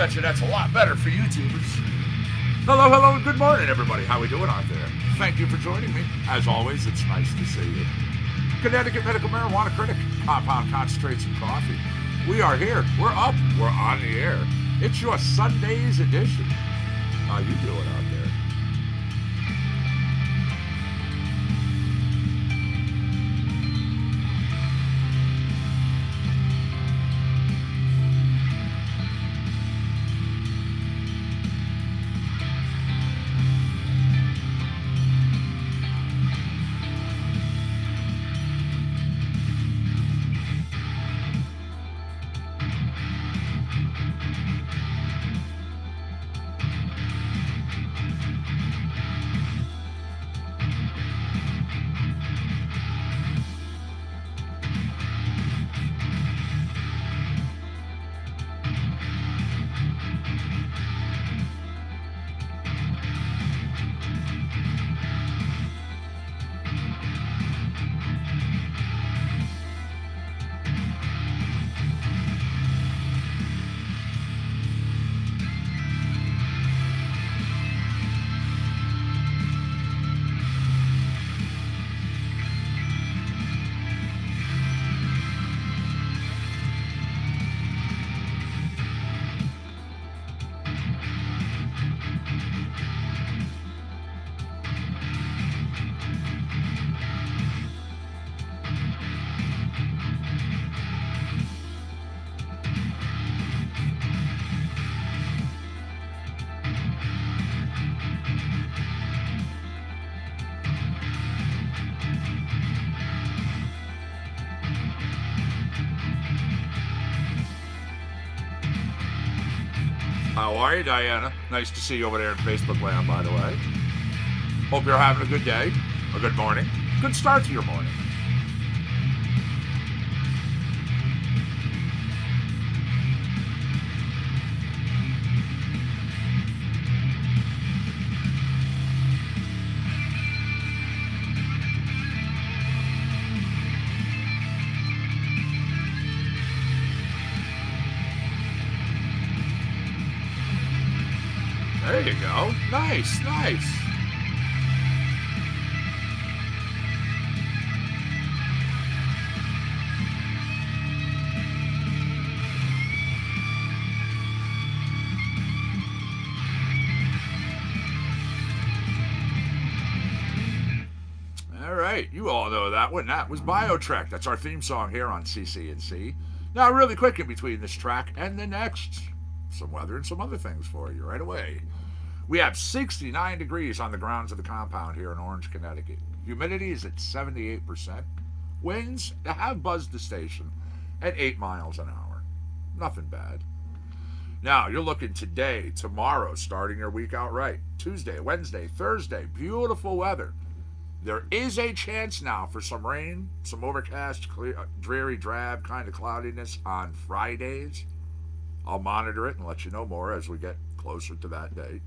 bet you that's a lot better for YouTubers. Hello, hello, and good morning, everybody. How we doing out there? Thank you for joining me. As always, it's nice to see you. Connecticut Medical Marijuana Critic, Compound Concentrates and Coffee. We are here. We're up. We're on the air. It's your SunDaze edition. How you doing out there? How are you, Diana? Nice to see you over there in Facebook land, by the way. Hope you're having a good day, a good morning, good start to your morning. There you go. Nice, nice. All right, you all know that one. That was BioTrek. That's our theme song here on CCNC. Now, really quick in between this track and the next, some weather and some other things for you right away. We have 69 degrees on the grounds of the compound here in Orange, Connecticut. Humidity is at 78%. Winds have buzzed the station at 8 miles an hour. Nothing bad. Now, you're looking today, tomorrow, starting your week out right. Tuesday, Wednesday, Thursday, beautiful weather. There is a chance now for some rain, some overcast, clear, dreary, drab kind of cloudiness on Fridays. I'll monitor it and let you know more as we get closer to that date.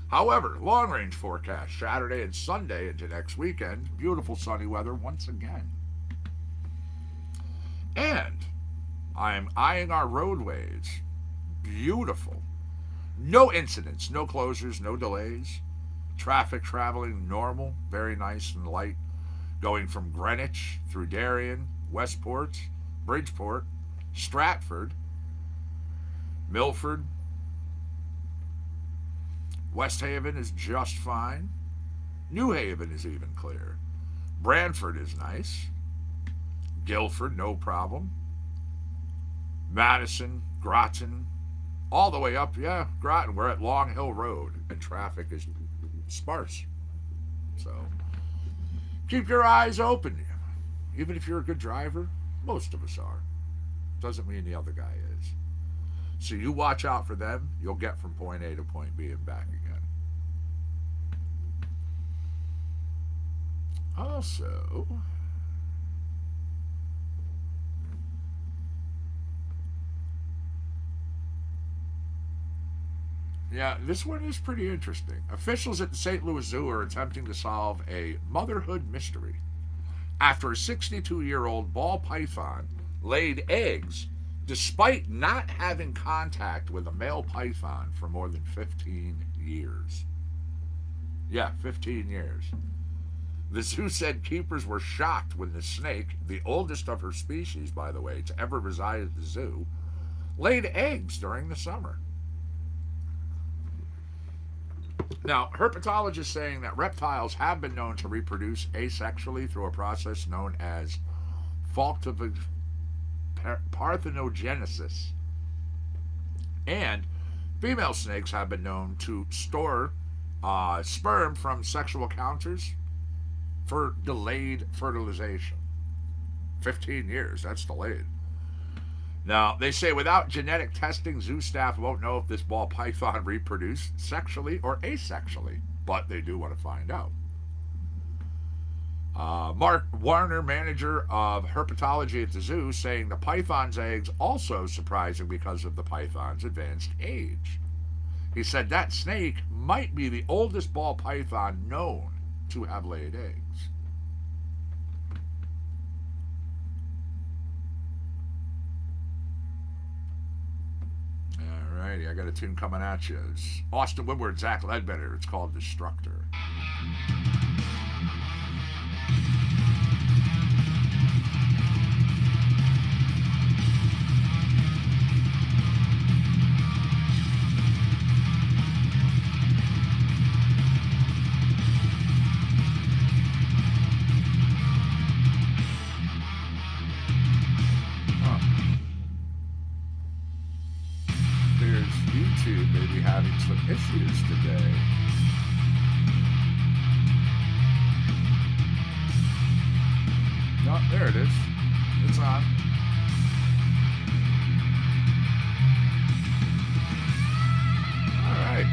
However, long-range forecast, Saturday and Sunday into next weekend, beautiful sunny weather once again. And I'm eyeing our roadways. Beautiful. No incidents, no closures, no delays. Traffic traveling normal, very nice and light, going from Greenwich through Darien, Westport, Bridgeport, Stratford, Milford. West Haven is just fine. New Haven is even clear. Branford is nice. Guilford, no problem. Madison, Groton, all the way up, Groton. We're at Long Hill Road, and traffic is sparse. So, keep your eyes open. Even if you're a good driver, most of us are. Doesn't mean the other guy is. So you watch out for them. You'll get from point A to point B and back again. Also, yeah, this one is pretty interesting. Officials at the St. Louis Zoo are attempting to solve a motherhood mystery after a 62-year-old ball python laid eggs despite not having contact with a male python for more than 15 years. Yeah, 15 years. The zoo said keepers were shocked when the snake, the oldest of her species, by the way, to ever reside at the zoo, laid eggs during the summer. Now, herpetologists saying that reptiles have been known to reproduce asexually through a process known as parthenogenesis. And female snakes have been known to store sperm from sexual encounters for delayed fertilization. 15 years, that's delayed. Now, they say without genetic testing, zoo staff won't know if this ball python reproduced sexually or asexually, but they do want to find out. Mark Warner, manager of herpetology at the zoo, saying the python's eggs also surprising because of the python's advanced age. He said that snake might be the oldest ball python known to have laid eggs. Alrighty, I got a tune coming at you. It's Austin Woodward, Zach Ledbetter. It's called Destructor. YouTube may be having some issues today. No, there it is. It's on. All right.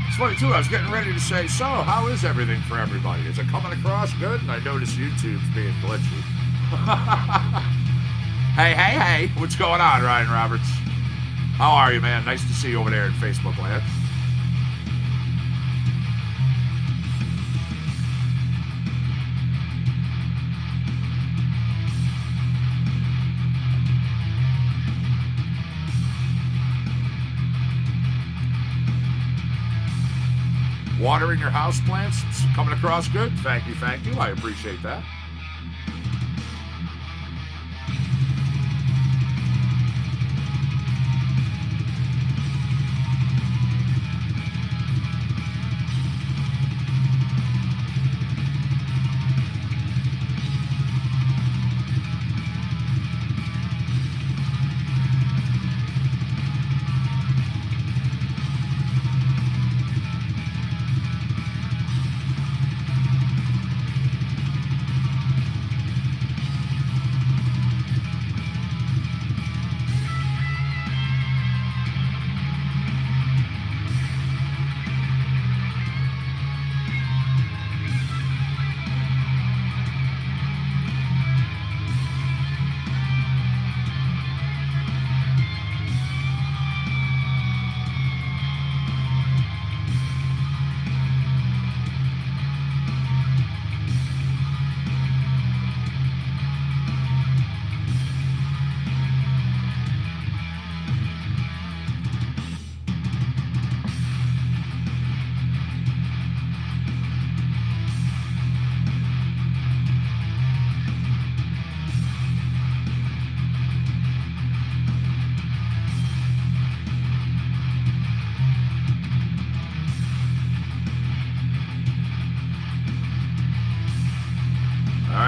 It's funny too, I was getting ready to say, so how is everything for everybody? Is it coming across good? And I noticed YouTube's being glitchy. Hey, what's going on, Ryan Roberts? How are you, man? Nice to see you over there in Facebook land. Watering your house plants? It's coming across good. Thank you. I appreciate that.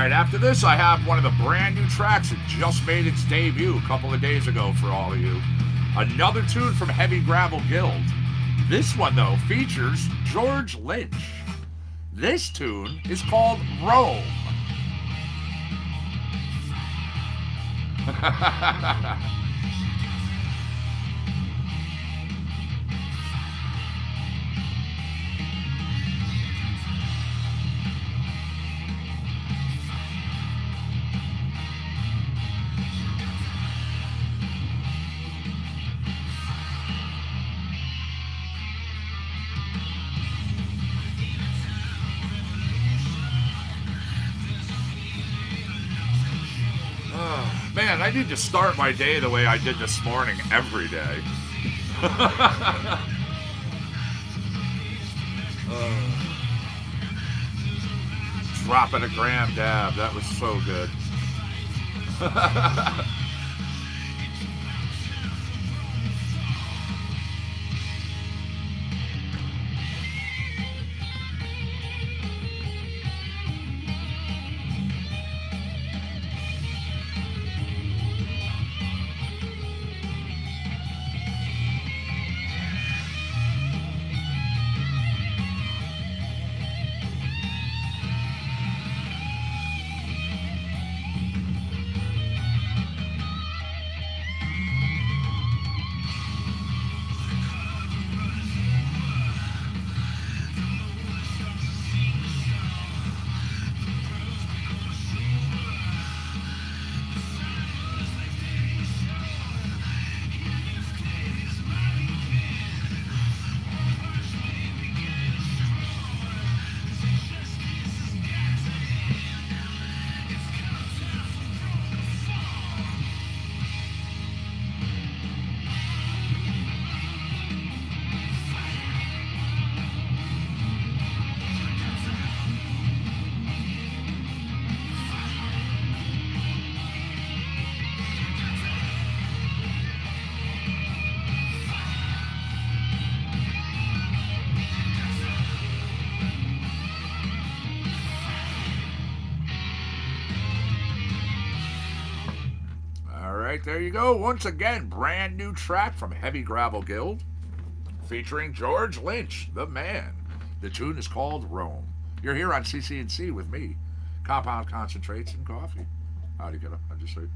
After this, I have one of the brand new tracks that just made its debut a couple of days ago for all of you. Another tune from Heavy Gravel Guild. This one, though, features George Lynch. This tune is called Rome. Man, I need to start my day the way I did this morning every day. Dropping a gram dab. That was so good. There you go. Once again, brand new track from Heavy Gravel Guild featuring George Lynch, the man. The tune is called Rome. You're here on CC&C with me, Compound Concentrates and Coffee. Howdy, kiddo. How'd you sleep?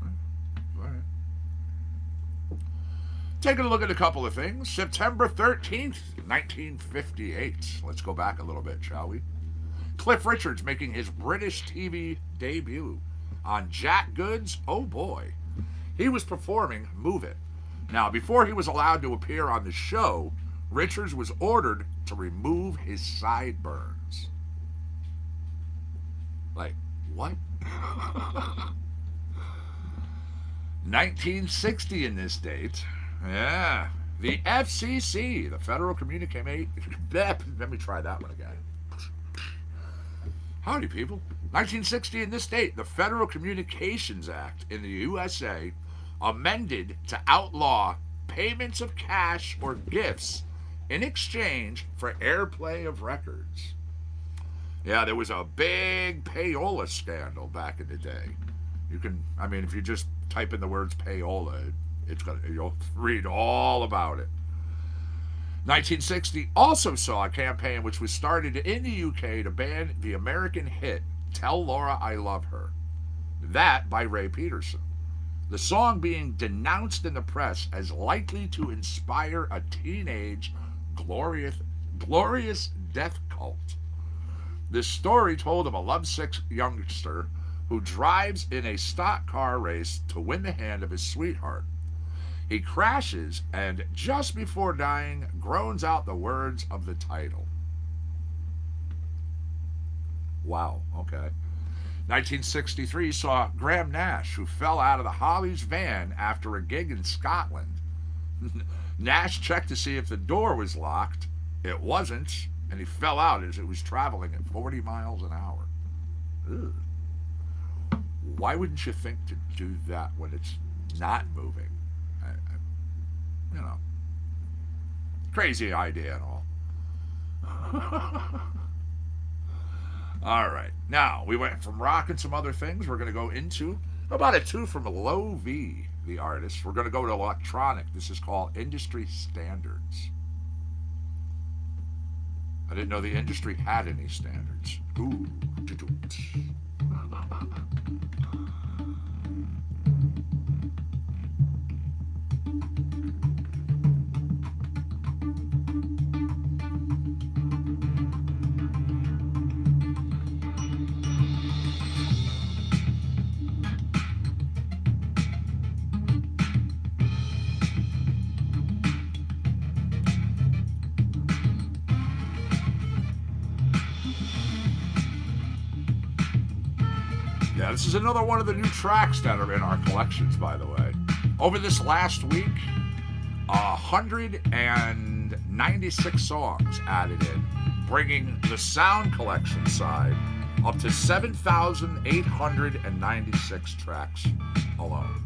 All right. Taking a look at a couple of things. September 13th, 1958. Let's go back a little bit, shall we? Cliff Richard's making his British TV debut on Jack Good's Oh Boy. He was performing Move It. Now, before he was allowed to appear on the show, Richards was ordered to remove his sideburns. Like, what? 1960 in this date. Yeah. The FCC, the Federal Communication... Let me try that one again. Howdy, people. 1960 in this date, the Federal Communications Act in the USA amended to outlaw payments of cash or gifts in exchange for airplay of records. Yeah, there was a big payola scandal back in the day. You can, I mean, if you just type in the words payola, you'll read all about it. 1960 also saw a campaign which was started in the UK to ban the American hit Tell Laura I Love Her. That by Ray Peterson. The song being denounced in the press as likely to inspire a teenage glorious death cult. This story told of a lovesick youngster who drives in a stock car race to win the hand of his sweetheart. He crashes and, just before dying, groans out the words of the title. Wow, okay. 1963 saw Graham Nash, who fell out of the Hollies van after a gig in Scotland. Nash checked to see if the door was locked. It wasn't, and he fell out as it was traveling at 40 miles an hour. Ugh. Why wouldn't you think to do that when it's not moving? You know, crazy idea and all. All right. Now, we went from rock and some other things. We're going to go into about a two from Low V, the artist. We're going to go to electronic. This is called Industry Standards. I didn't know the industry had any standards. Ooh. Yeah, this is another one of the new tracks that are in our collections, by the way. Over this last week, 196 songs added in, bringing the sound collection side up to 7,896 tracks alone.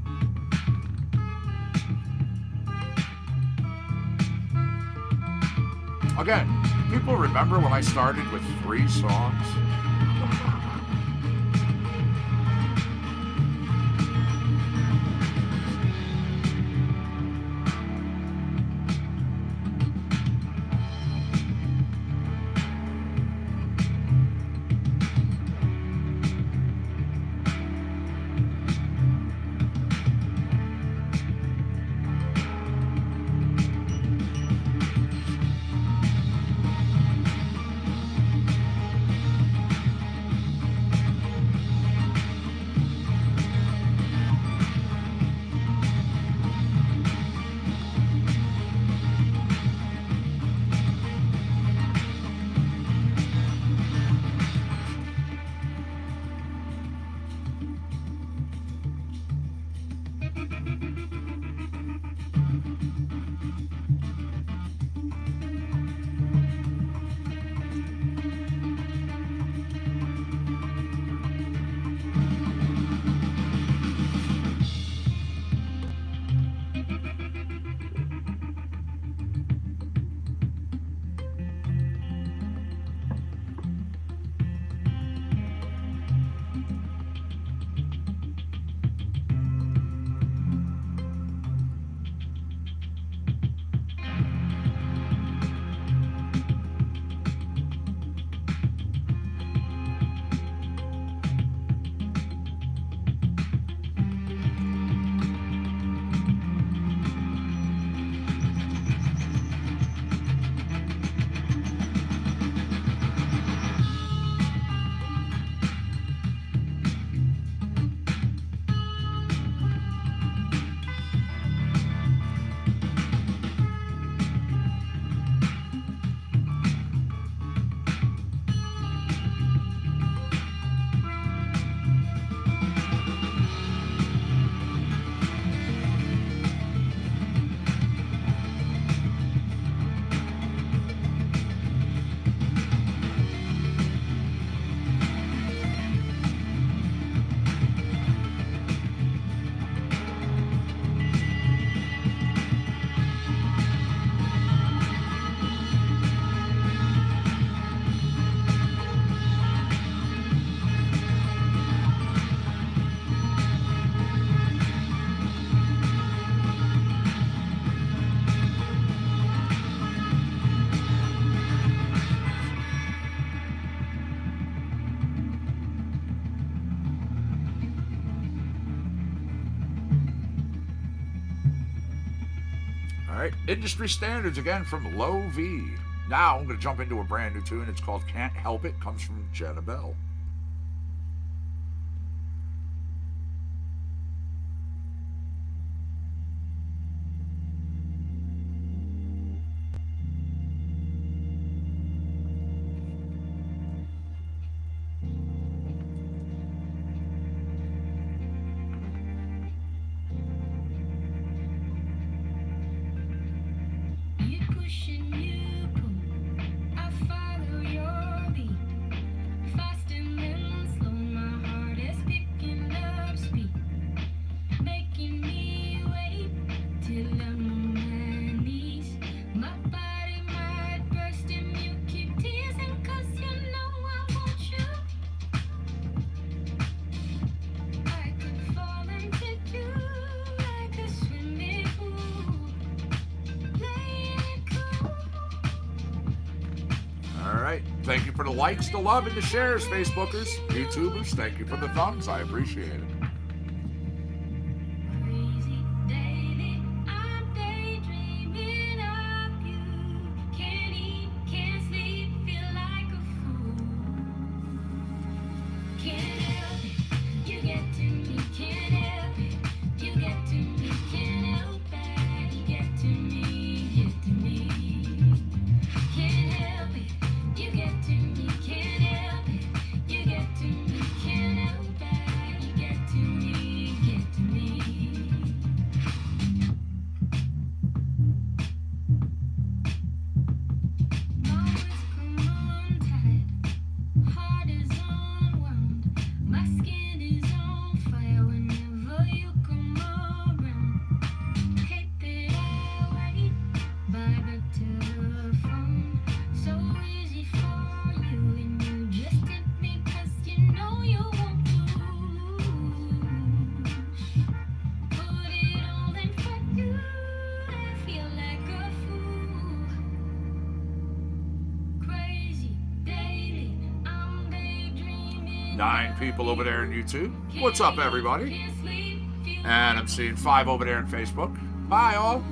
Again, people remember when I started with 3 songs? Alright, industry standards again from Low V. Now I'm going to jump into a brand new tune. It's called Can't Help It. Comes from Jenna Bell. Thank you for the likes, the love, and the shares, Facebookers, YouTubers. Thank you for the thumbs. I appreciate it. Can't help it. Nine people over there in YouTube. What's up, everybody? And I'm seeing 5 over there on Facebook. Bye, all.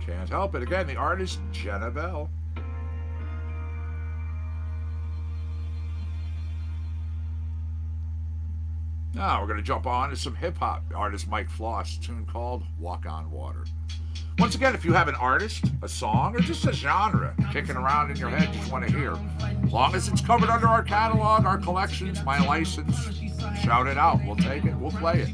Can't help it. Again, the artist, Jenna Bell. Now we're going to jump on to some hip-hop. Artist Mike Floss, tune called Walk on Water. Once again, if you have an artist, a song, or just a genre kicking around in your head you just want to hear, as long as it's covered under our catalog, our collections, my license, shout it out. We'll take it. We'll play it.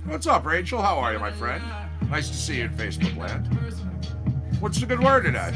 What's up, Rachel? How are you, my friend? Nice to see you in Facebook land. What's the good word today?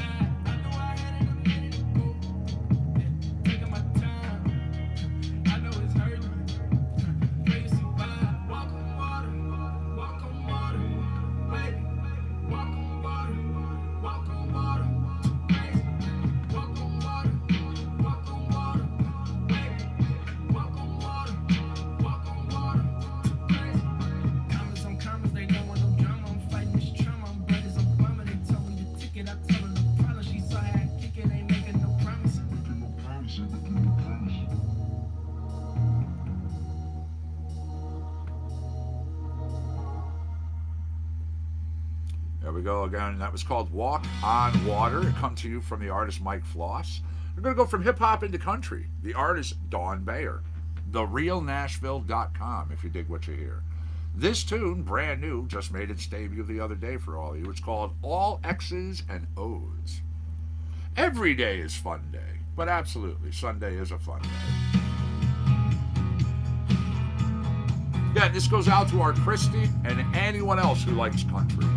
There we go again. That was called Walk on Water. It comes to you from the artist Mike Floss. We're going to go from hip-hop into country. The artist Dawn Bayer. TheRealNashville.com, if you dig what you hear. This tune, brand new, just made its debut the other day for all of you. It's called All X's and O's. Every day is fun day, but absolutely, Sunday is a fun day. Yeah, this goes out to our Christy and anyone else who likes country.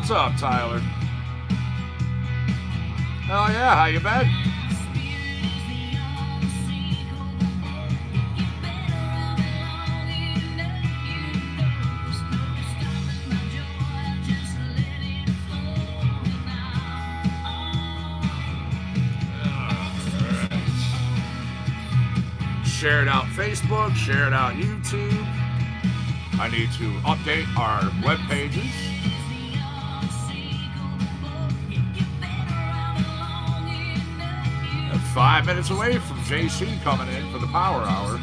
What's up, Tyler? Hell yeah, how you been? Share it out Facebook, share it out YouTube. I need to update our web pages. 5 minutes away from JC coming in for the Power Hour.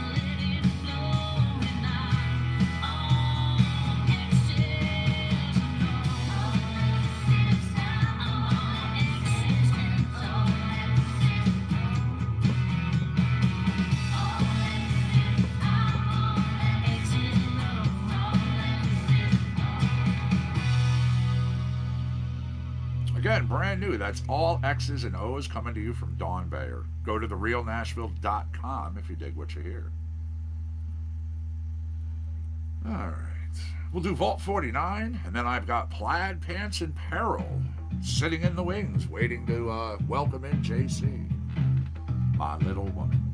Again, brand new. That's all X's and O's coming to you from Dawn Bayer. Go to therealnashville.com if you dig what you hear. All right. We'll do Vault 49, and then I've got Plaid Pants in Peril sitting in the wings, waiting to welcome in JC, my little woman.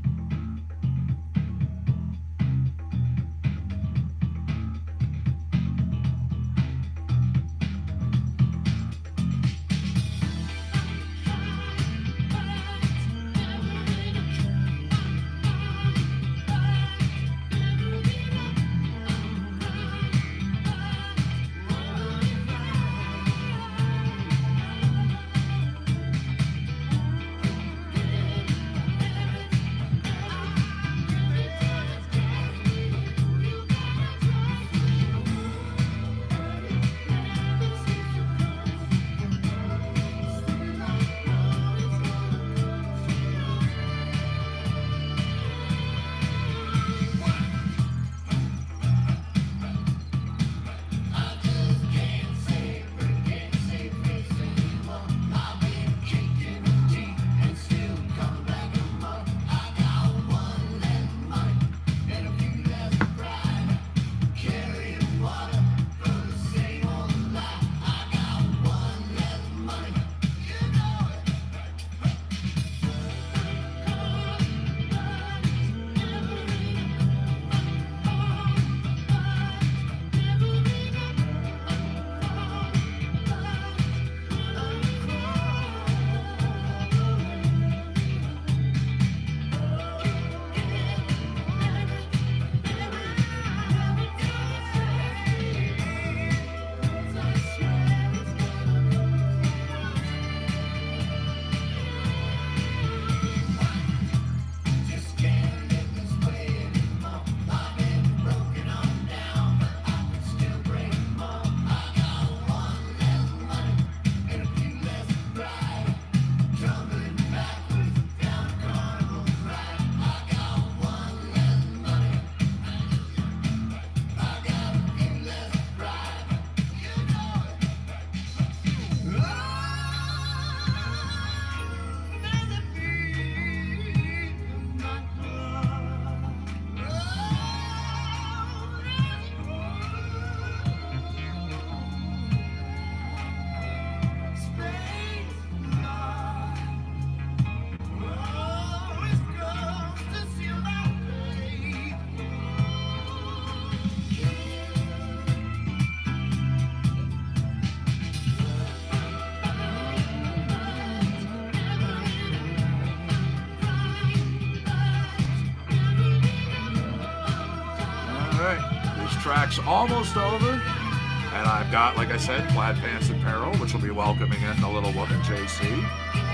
Track's almost over, and I've got, like I said, Plaid Pants in Peril, which will be welcoming in the little woman JC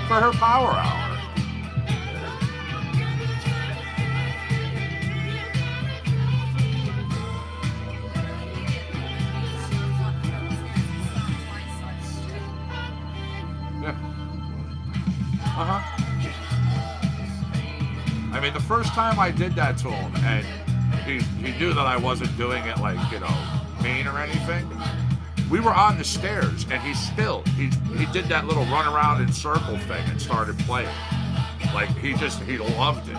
for her Power Hour. Yeah. I mean, the first time I did that to him, and he knew that I wasn't doing it like, mean or anything. We were on the stairs, and he did that little run around in circle thing and started playing. Like, he loved it.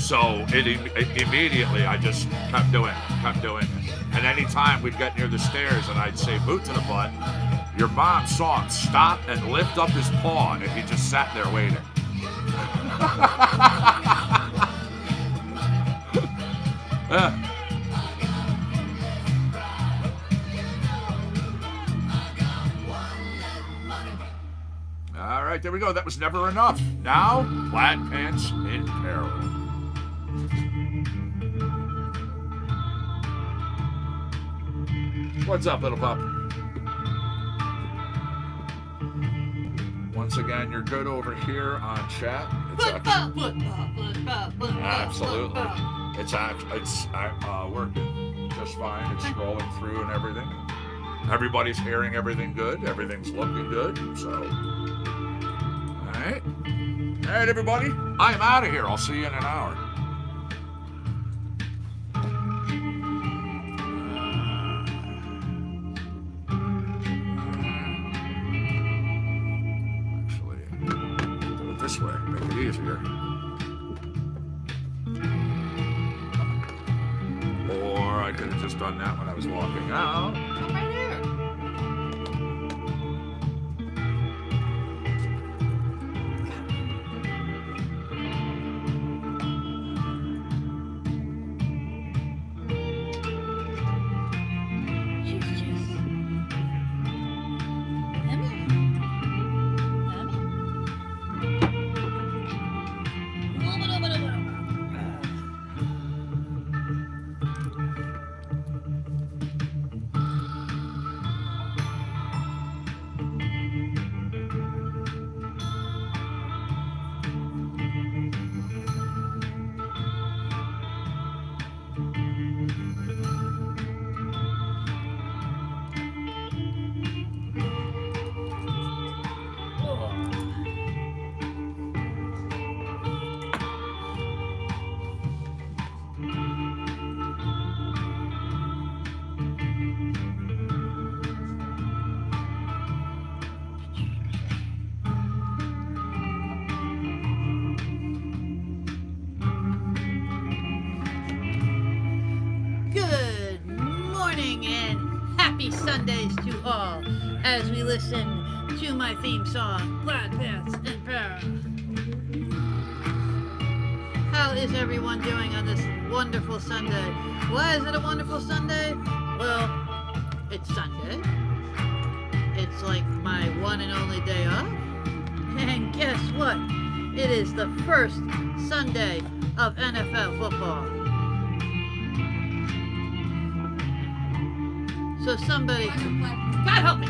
So immediately I just kept doing it. And anytime we'd get near the stairs and I'd say boot to the butt, Your mom saw him stop and lift up his paw, and he just sat there waiting. All right, there we go. That was Never Enough. Now, Plaid Pants in Peril. What's up, little pup? Once again, you're good over here on chat. Absolutely. It's working just fine. It's scrolling through and everything. Everybody's hearing everything good. Everything's looking good. So, all right. All right, everybody. I am out of here. I'll see you in an hour. This way, make it easier. Or I could have just done that when I was walking out. I'm right here. SunDaze to all as we listen to my theme song, Plaid Pants in Peril. How is everyone doing on this wonderful Sunday? Why is it a wonderful Sunday? Well, it's Sunday. It's like my one and only day off. And guess what? It is the first Sunday of NFL football. So somebody, God help me,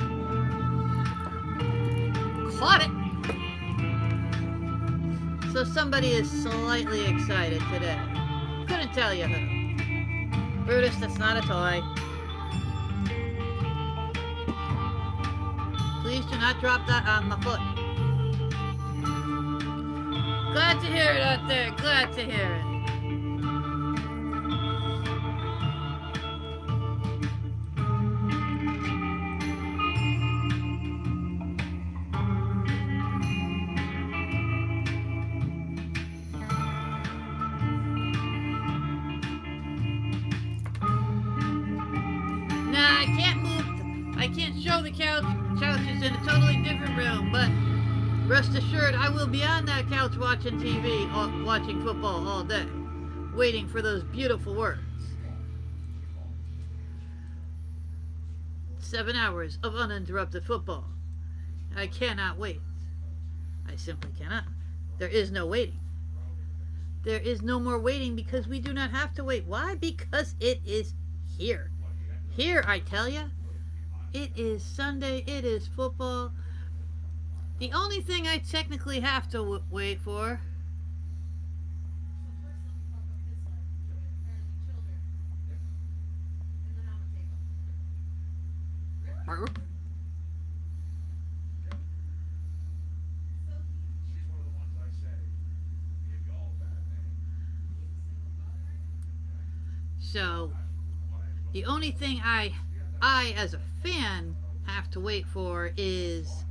caught it. So somebody is slightly excited today. Couldn't tell you who. Brutus, that's not a toy. Please do not drop that on my foot. Glad to hear it out there. Glad to hear it. I can't show the couches in a totally different room, but rest assured I will be on that couch watching TV, watching football all day, waiting for those beautiful words. 7 hours of uninterrupted football. I cannot wait. I simply cannot. There is no waiting. There is no more waiting because we do not have to wait. Why? Because it is here. Here, I tell you. It is Sunday. It is football. The only thing I technically have to wait for So, the only thing I as a fan have to wait for is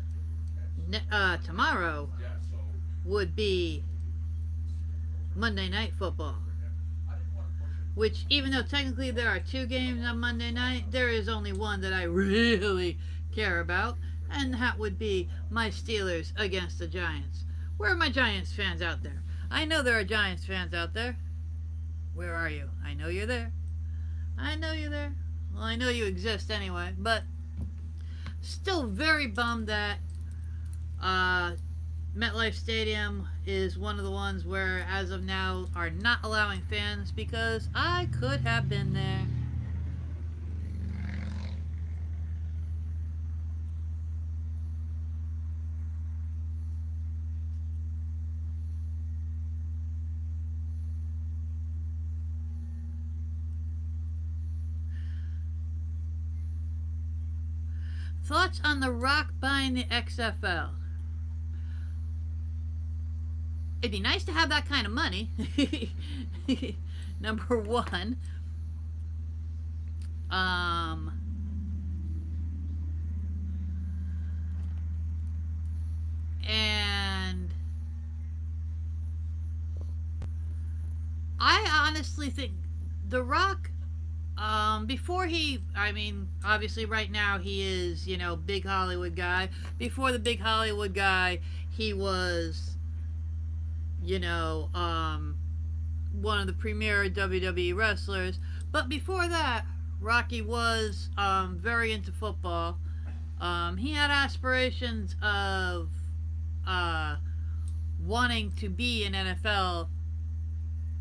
tomorrow would be Monday Night Football, which even though technically there are 2 games on Monday night, there is only one that I really care about, and that would be my Steelers against the Giants. Where are my Giants fans out there? I know there are Giants fans out there. Where are you? I know you're there. I know you're there. Well, I know you exist anyway, but still very bummed that MetLife Stadium is one of the ones where, as of now, are not allowing fans because I could have been there. Thoughts on The Rock buying the XFL? It'd be nice to have that kind of money. Number one. And I honestly think The Rock, before obviously right now he is, big Hollywood guy. Before the big Hollywood guy, he was, one of the premier WWE wrestlers. But before that, Rocky was very into football. He had aspirations of wanting to be an NFL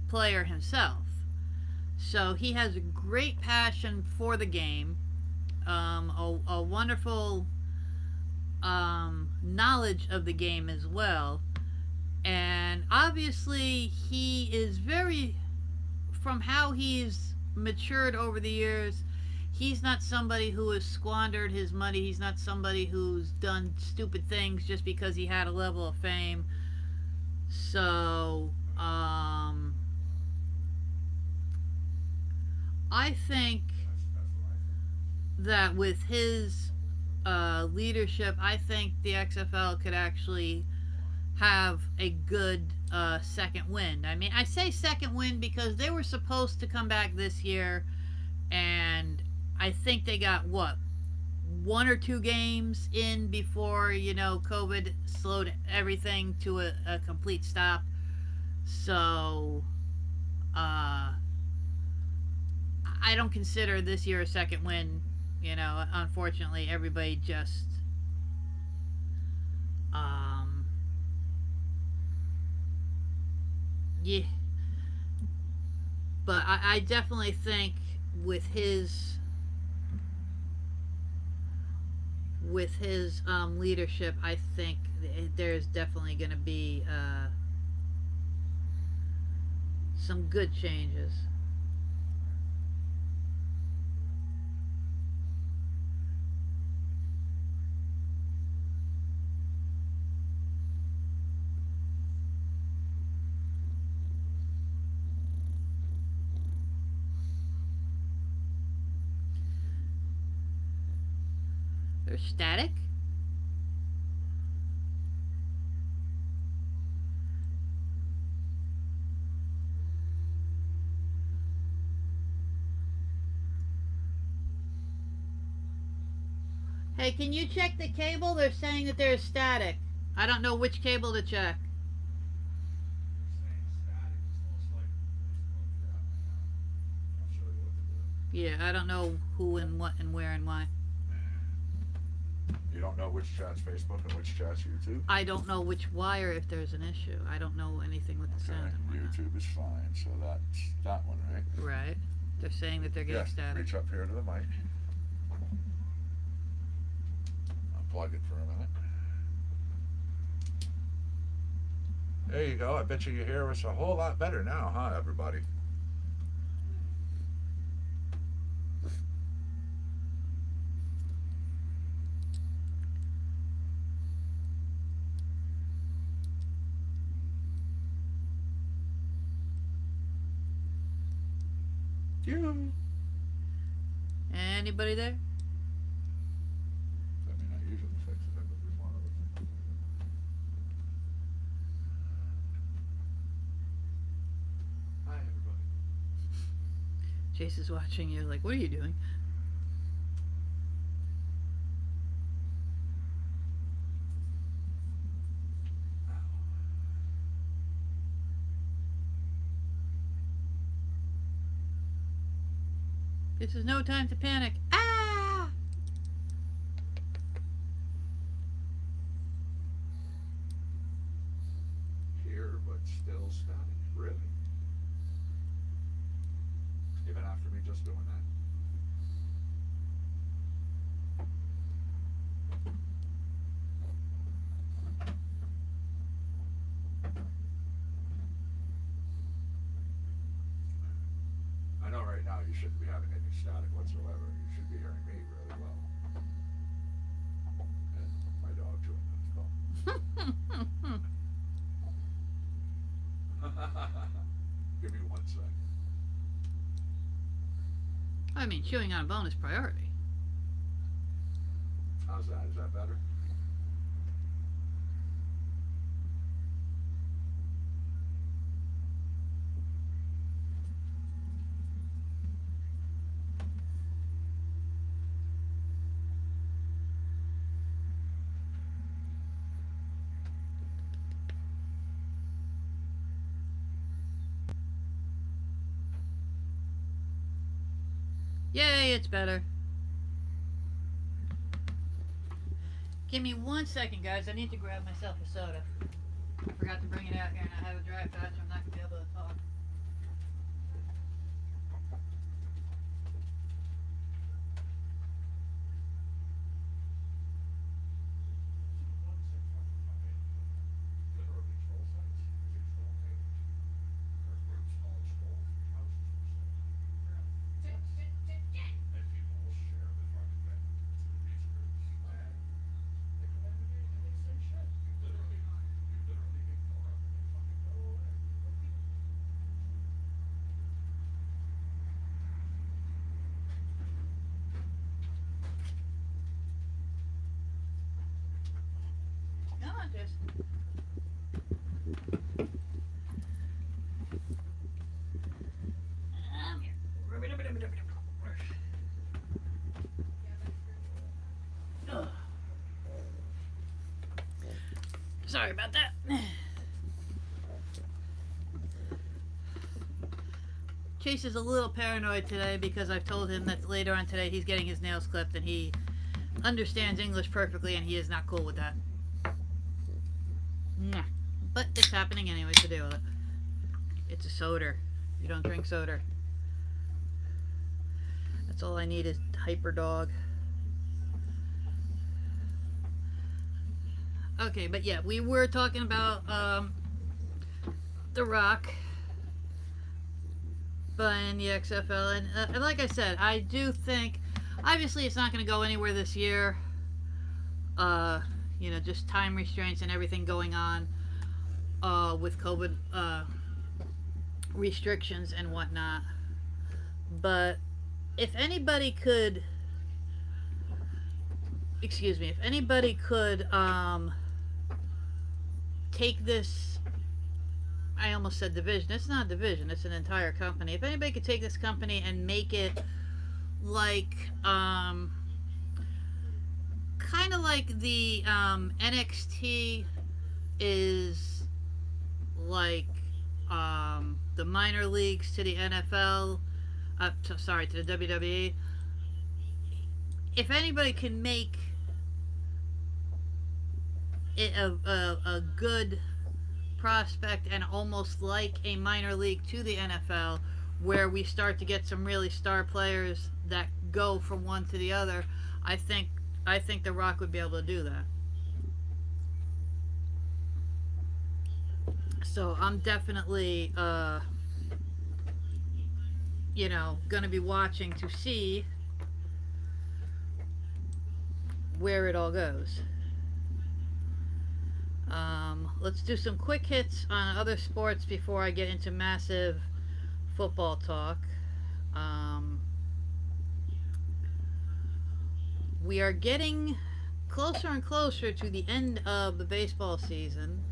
player himself. So he has a great passion for the game, a wonderful knowledge of the game as well. And obviously, he is from how he's matured over the years, he's not somebody who has squandered his money. He's not somebody who's done stupid things just because he had a level of fame. So, I think that with his leadership, I think the XFL could actually have a good second wind. I mean, I say second wind because they were supposed to come back this year, and I think they got, what, 1 or 2 games in before, COVID slowed everything to a complete stop. So, I don't consider this year a second win. Unfortunately, everybody just yeah. But I definitely think with his leadership, I think there's definitely going to be some good changes. They're static. Hey, can you check the cable? They're saying that there's static. I don't know which cable to check. Yeah, I don't know who and what and where and why. You don't know which chat's Facebook and which chat's YouTube? I don't know which wire if there's an issue. I don't know anything with the sound. YouTube is fine, so that's that one, right? Right. They're saying that they're getting static. Reach up here to the mic. Unplug it for a minute. There you go. I bet you hear us a whole lot better now, huh, everybody? You. Anybody there? I mean, I usually fix it, but there's one other thing. Hi, everybody. Chase is watching you like, what are you doing? This is no time to panic. Ah! Here, but still static. Really? Even after me just doing that? I know right now you shouldn't be having any static whatsoever. You should be hearing me really well. And my dog chewing on his bone. Give me 1 second. I mean, chewing on a bone is priority. How's that? Is that better? Yay, it's better. Give me 1 second, guys. I need to grab myself a soda. I forgot to bring it out here, and I have a dry patch. I'm not going to be able to talk. Come on, just. Ugh. Sorry about that. Chase is a little paranoid today because I've told him that later on today he's getting his nails clipped, and he understands English perfectly, and he is not cool with that. Nah. But it's happening anyway, to deal with it. It's a soda. You don't drink soda. That's all I need is hyper dog. Okay, but yeah, we were talking about The Rock buying the XFL, and like I said, I do think, obviously it's not going to go anywhere this year. You know, just time restraints and everything going on with COVID restrictions and whatnot. But if anybody could, if anybody could take this, I almost said division, it's not a division, it's an entire company. If anybody could take this company and make it like kind of like the NXT is like the minor leagues to the NFL, to the WWE. If anybody can make it a good prospect and almost like a minor league to the NFL, where we start to get some really star players that go from one to the other, I think The Rock would be able to do that. So I'm definitely you know, gonna be watching to see where it all goes. Let's do some quick hits on other sports before I get into massive football talk. We are getting closer and closer to the end of the baseball season.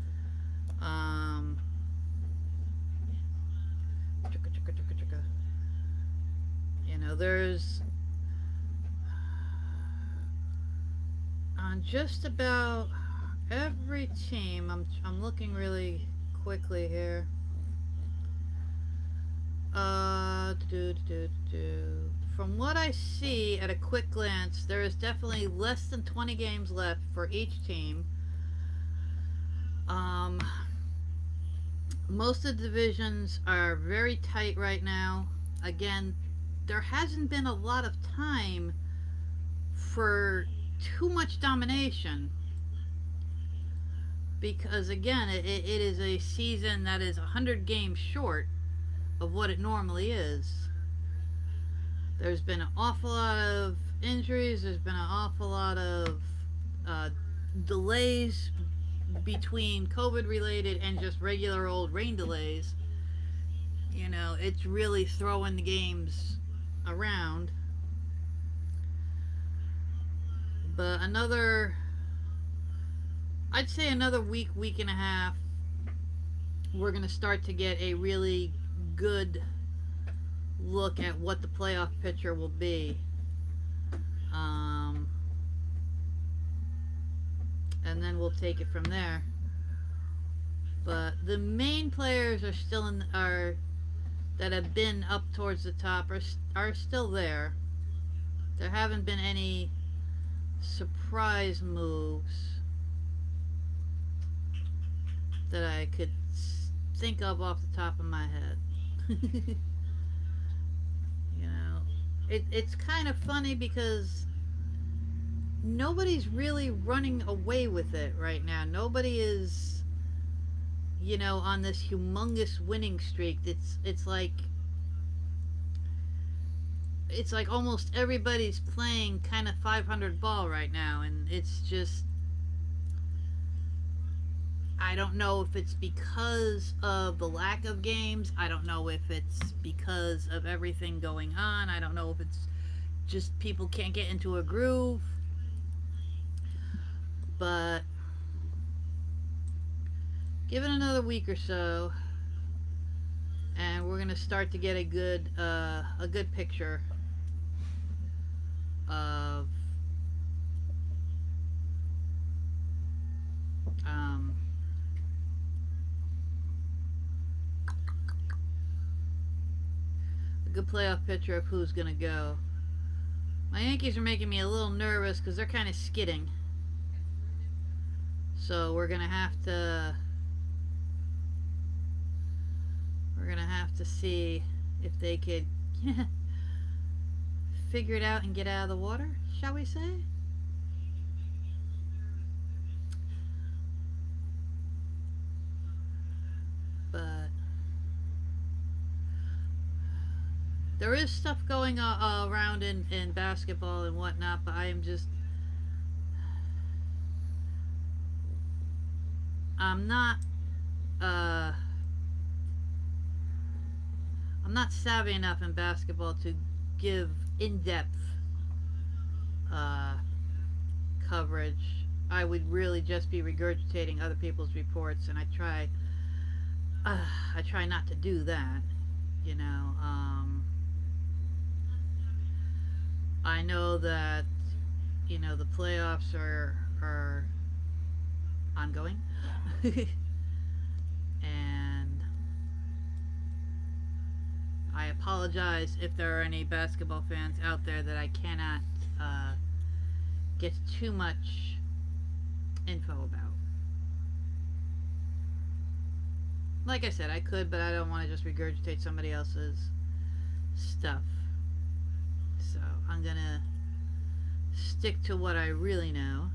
You know, there's on just about every team. I'm looking really quickly here. For from what I see at a quick glance, there is definitely less than 20 games left for each team. Most of the divisions are very tight right now. Again, there hasn't been a lot of time for too much domination because, again, it is a season that is 100 games short of what it normally is. There's been an awful lot of injuries. There's been an awful lot of delays between COVID related and just regular old rain delays. You know, it's really throwing the games around. But I'd say another week, week and a half, we're going to start to get a really good look at what the playoff picture will be. And then we'll take it from there. But the main players are still that have been up towards the top are still there. There haven't been any surprise moves that I could think of off the top of my head. You know, it's kind of funny because nobody's really running away with it right now. Nobody is, you know, on this humongous winning streak. It's like almost everybody's playing kind of 500 ball right now, and it's just, I don't know if it's because of the lack of games. I don't know if it's because of everything going on. I don't know if it's just people can't get into a groove. But give it another week or so, and we're gonna start to get a good picture of a good playoff picture of who's gonna go. My Yankees are making me a little nervous because they're kind of skidding. So we're gonna have to see if they could figure it out and get out of the water, shall we say? But there is stuff going around in basketball and whatnot, but I'm not savvy enough in basketball to give in-depth coverage. I would really just be regurgitating other people's reports, and I try not to do that, you know. I know that, you know, the playoffs are ongoing. And I apologize if there are any basketball fans out there that I cannot get too much info about. Like I said, I could, but I don't want to just regurgitate somebody else's stuff. So I'm gonna stick to what I really know.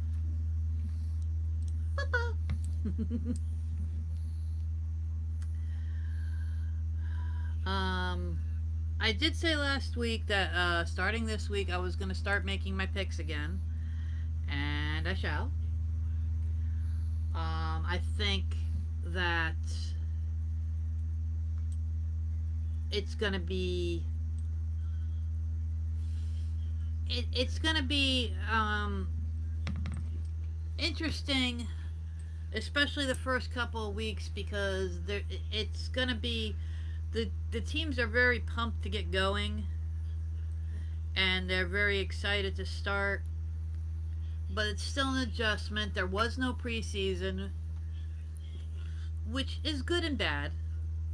I did say last week that starting this week I was going to start making my picks again, and I shall. I think that it's going to be it's going to be interesting, especially the first couple of weeks, because it's going to be the teams are very pumped to get going, and they're very excited to start, but it's still an adjustment. There was no preseason, which is good and bad.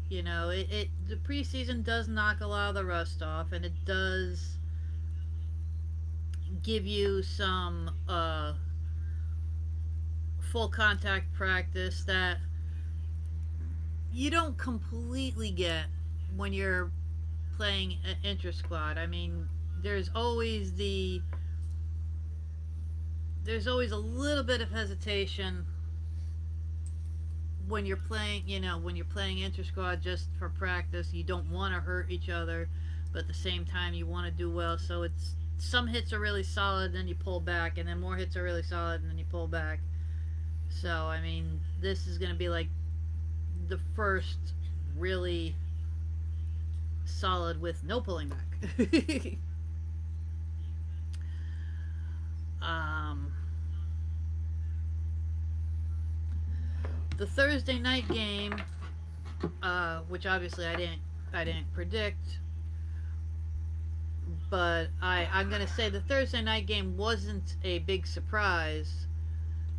You know, the preseason does knock a lot of the rust off, and it does give you some full contact practice that you don't completely get when you're playing an inter squad. I mean, there's always the there's always a little bit of hesitation when you're playing, when you're playing inter squad just for practice. You don't want to hurt each other, but at the same time you want to do well. So it's some hits are really solid, and then you pull back, and then more hits are really solid, and then you pull back. So I mean, this is going to be like the first really solid with no pulling back. um, the Thursday night game, which obviously I didn't predict, but I'm gonna say the Thursday night game wasn't a big surprise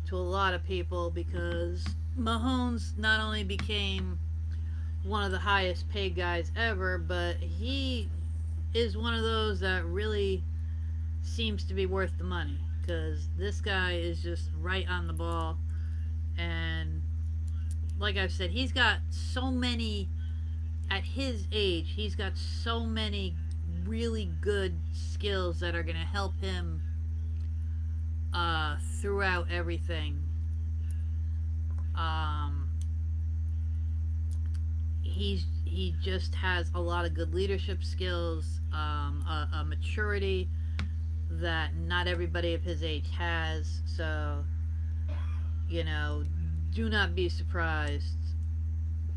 to a lot of people, because Mahomes not only became one of the highest paid guys ever, but he is one of those that really seems to be worth the money, because this guy is just right on the ball. And like I've said, he's got so many, at his age, he's got so many really good skills that are going to help him throughout everything. He just has a lot of good leadership skills, a maturity that not everybody of his age has. So, do not be surprised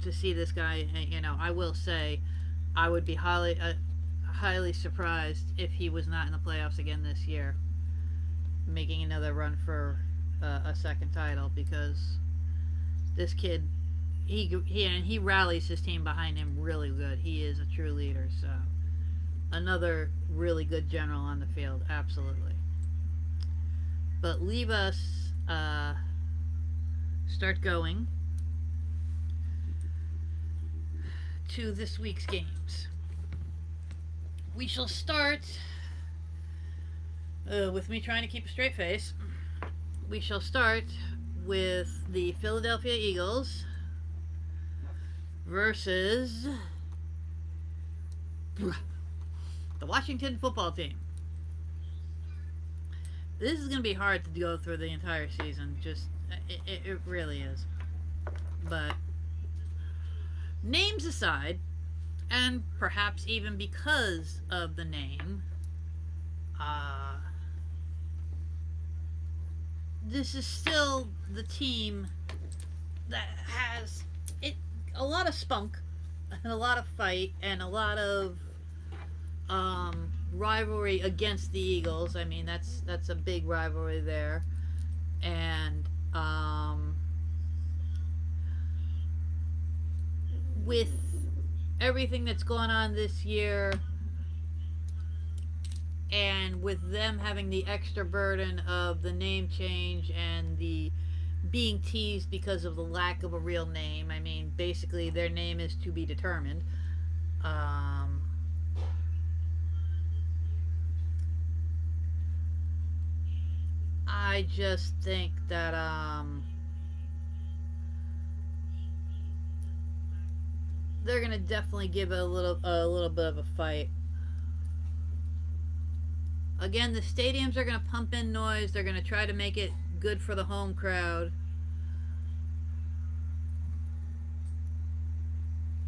to see this guy. I will say, I would be highly surprised if he was not in the playoffs again this year, making another run for a second title, because this kid, he rallies his team behind him really good. He is a true leader. So another really good general on the field, absolutely. But leave us start going to this week's games. We shall start with me trying to keep a straight face. We shall start with the Philadelphia Eagles versus the Washington football team. This is going to be hard to go through the entire season. It really is. But names aside, and perhaps even because of the name, this is still the team that has a lot of spunk and a lot of fight and a lot of rivalry against the Eagles. I mean, that's a big rivalry there. And with everything that's going on this year, and with them having the extra burden of the name change and the being teased because of the lack of a real name. I mean, basically their name is to be determined. I just think that they're gonna definitely give it a little bit of a fight. Again, the stadiums are gonna pump in noise. They're gonna try to make it good for the home crowd.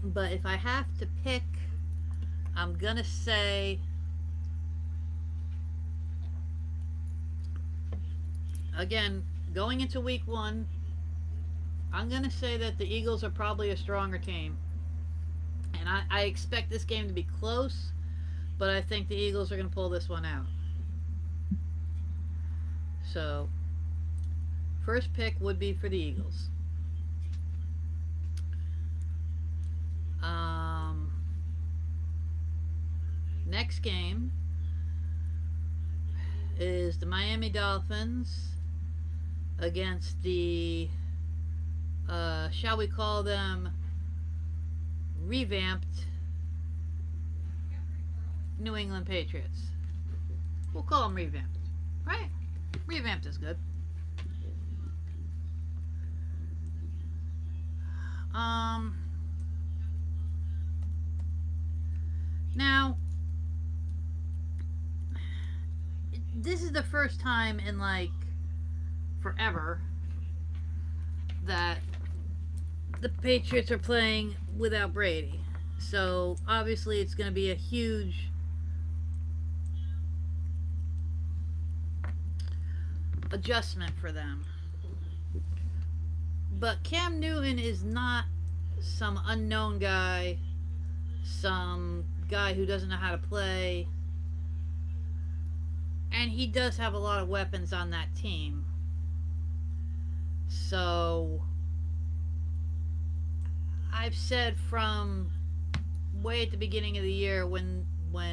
But if I have to pick, I'm gonna say, again, going into week one, I'm gonna say that the Eagles are probably a stronger team. And I expect this game to be close, but I think the Eagles are going to pull this one out. So, first pick would be for the Eagles. Next game is the Miami Dolphins against the, shall we call them, revamped New England Patriots. We'll call them revamped. Right. Revamped is good. Um. Now, this is the first time in like forever that the Patriots are playing without Brady. So obviously it's going to be a huge adjustment for them. But Cam Newton is not some unknown guy, some guy who doesn't know how to play. And he does have a lot of weapons on that team. So I've said from way at the beginning of the year when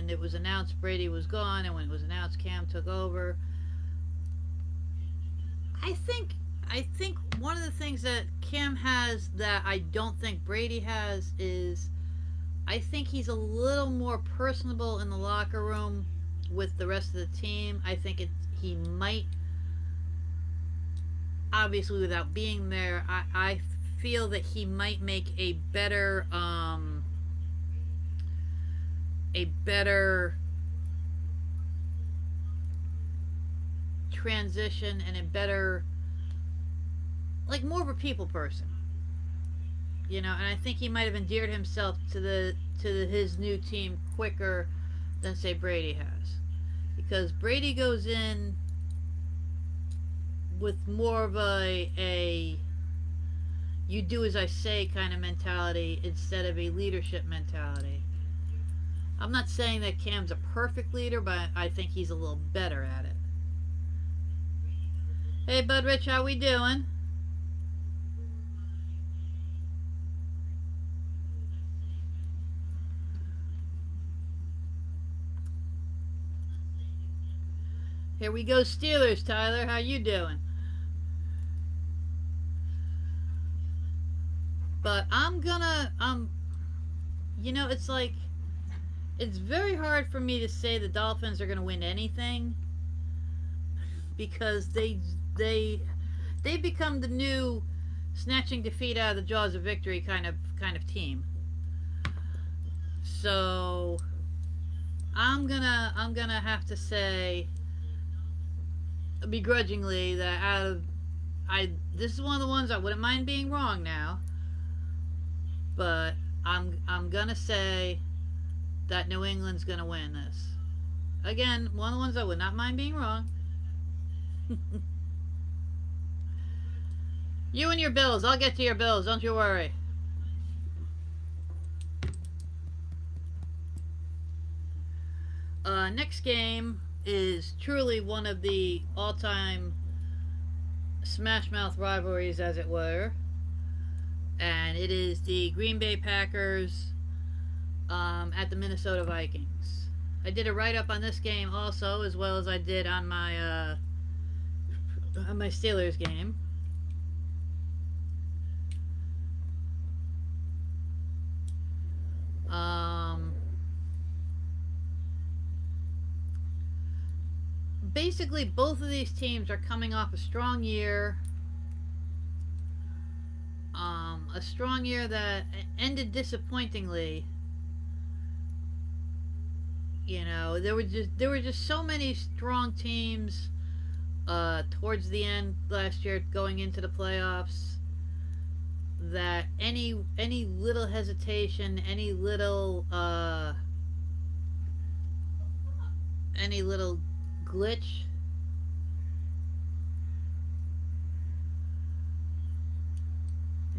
it was announced Brady was gone and when it was announced Cam took over, I think one of the things that Cam has that I don't think Brady has is I think he's a little more personable in the locker room with the rest of the team. I think he might, obviously without being there, I feel that he might make a better transition and a better, like, more of a people person, you know. And I think he might have endeared himself to his new team quicker than say Brady has, because Brady goes in with more of a you do as I say kind of mentality instead of a leadership mentality. I'm not saying that Cam's a perfect leader, but I think he's a little better at it. Hey, Bud Rich, how we doing? Here we go, Steelers. Tyler, how you doing? But you know, it's like, it's very hard for me to say the Dolphins are gonna win anything because they've become the new snatching defeat out of the jaws of victory kind of team. So I'm gonna have to say begrudgingly that this is one of the ones I wouldn't mind being wrong now, but I'm gonna say that New England's gonna win this. Again, one of the ones I would not mind being wrong. You and your Bills. I'll get to your Bills. Don't you worry. Next game is truly one of the all-time smash mouth rivalries, as it were, and it is the Green Bay Packers at the Minnesota Vikings. I did a write-up on this game also, as well as I did on my Steelers game. Basically, both of these teams are coming off a strong year. A strong year that ended disappointingly. You know, there were just so many strong teams towards the end last year, going into the playoffs, that any little hesitation, any little glitch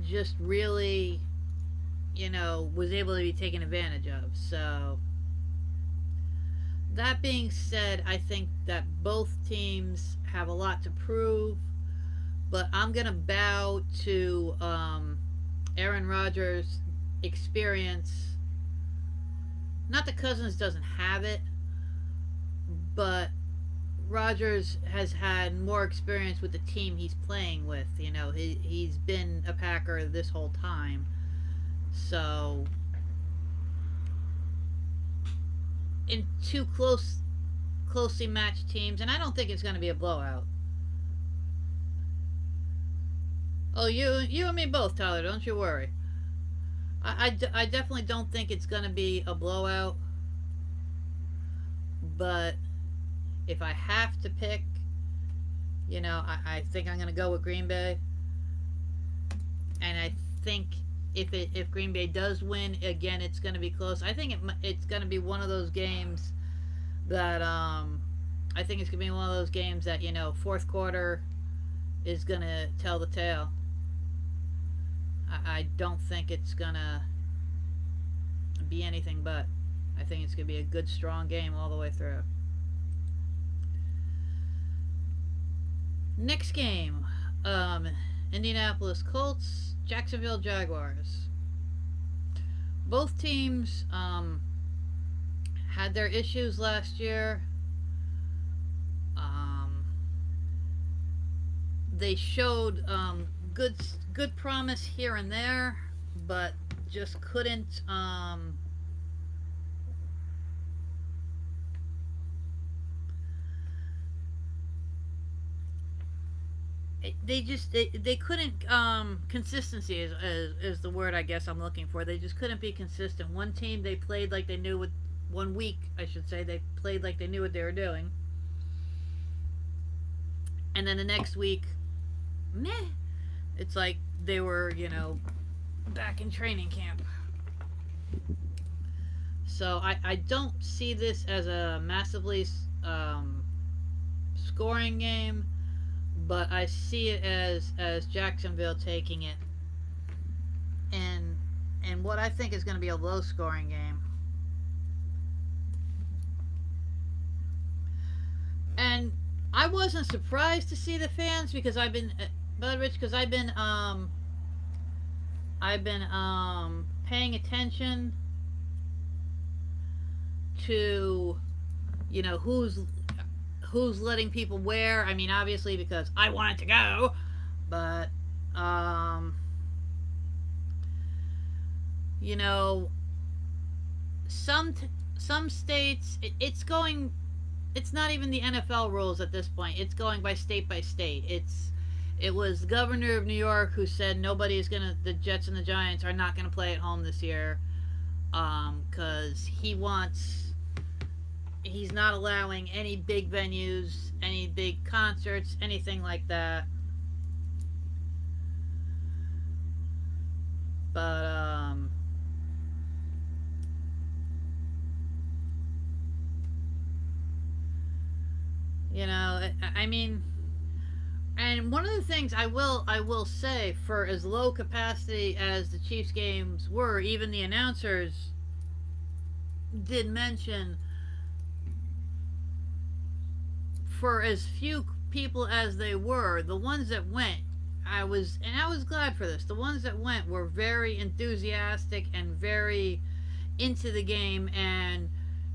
just really, you know, was able to be taken advantage of. So that being said, I think that both teams have a lot to prove, but I'm gonna bow to Aaron Rodgers' experience. Not that Cousins doesn't have it, but Rodgers has had more experience with the team he's playing with. You know, he's been a Packer this whole time. So in two close closely matched teams, and I don't think it's going to be a blowout. Oh, you and me both, Tyler. Don't you worry. I definitely don't think it's going to be a blowout. But if I have to pick, I think I'm going to go with Green Bay. And I think if Green Bay does win, again, it's going to be close. I think it's going to be one of those games that I think it's going to be one of those games that, fourth quarter is going to tell the tale. I don't think it's going to be anything but. I think it's going to be a good, strong game all the way through. Next game, Indianapolis Colts, Jacksonville Jaguars. Both teams had their issues last year. They showed good promise here and there, but just couldn't they couldn't consistency is the word I guess I'm looking for. They just couldn't be consistent. One team they played like they knew what 1 week I should say they played like they knew what they were doing, and then the next week, meh. It's like they were, back in training camp. So I don't see this as a massively scoring game, but I see it as Jacksonville taking it, and what I think is going to be a low scoring game. And I wasn't surprised to see the fans because I've been paying attention to who's letting people wear. I mean, obviously because I wanted to go, but some states it's not even the NFL rules at this point. It's going by state. It was the governor of New York who said the Jets and the Giants are not gonna play at home this year, because he's not allowing any big venues, any big concerts, anything like that. But I mean, and one of the things I will say, for as low capacity as the Chiefs games were, even the announcers did mention, for as few people as they were, the ones that went, I was glad for this. The ones that went were very enthusiastic and very into the game, and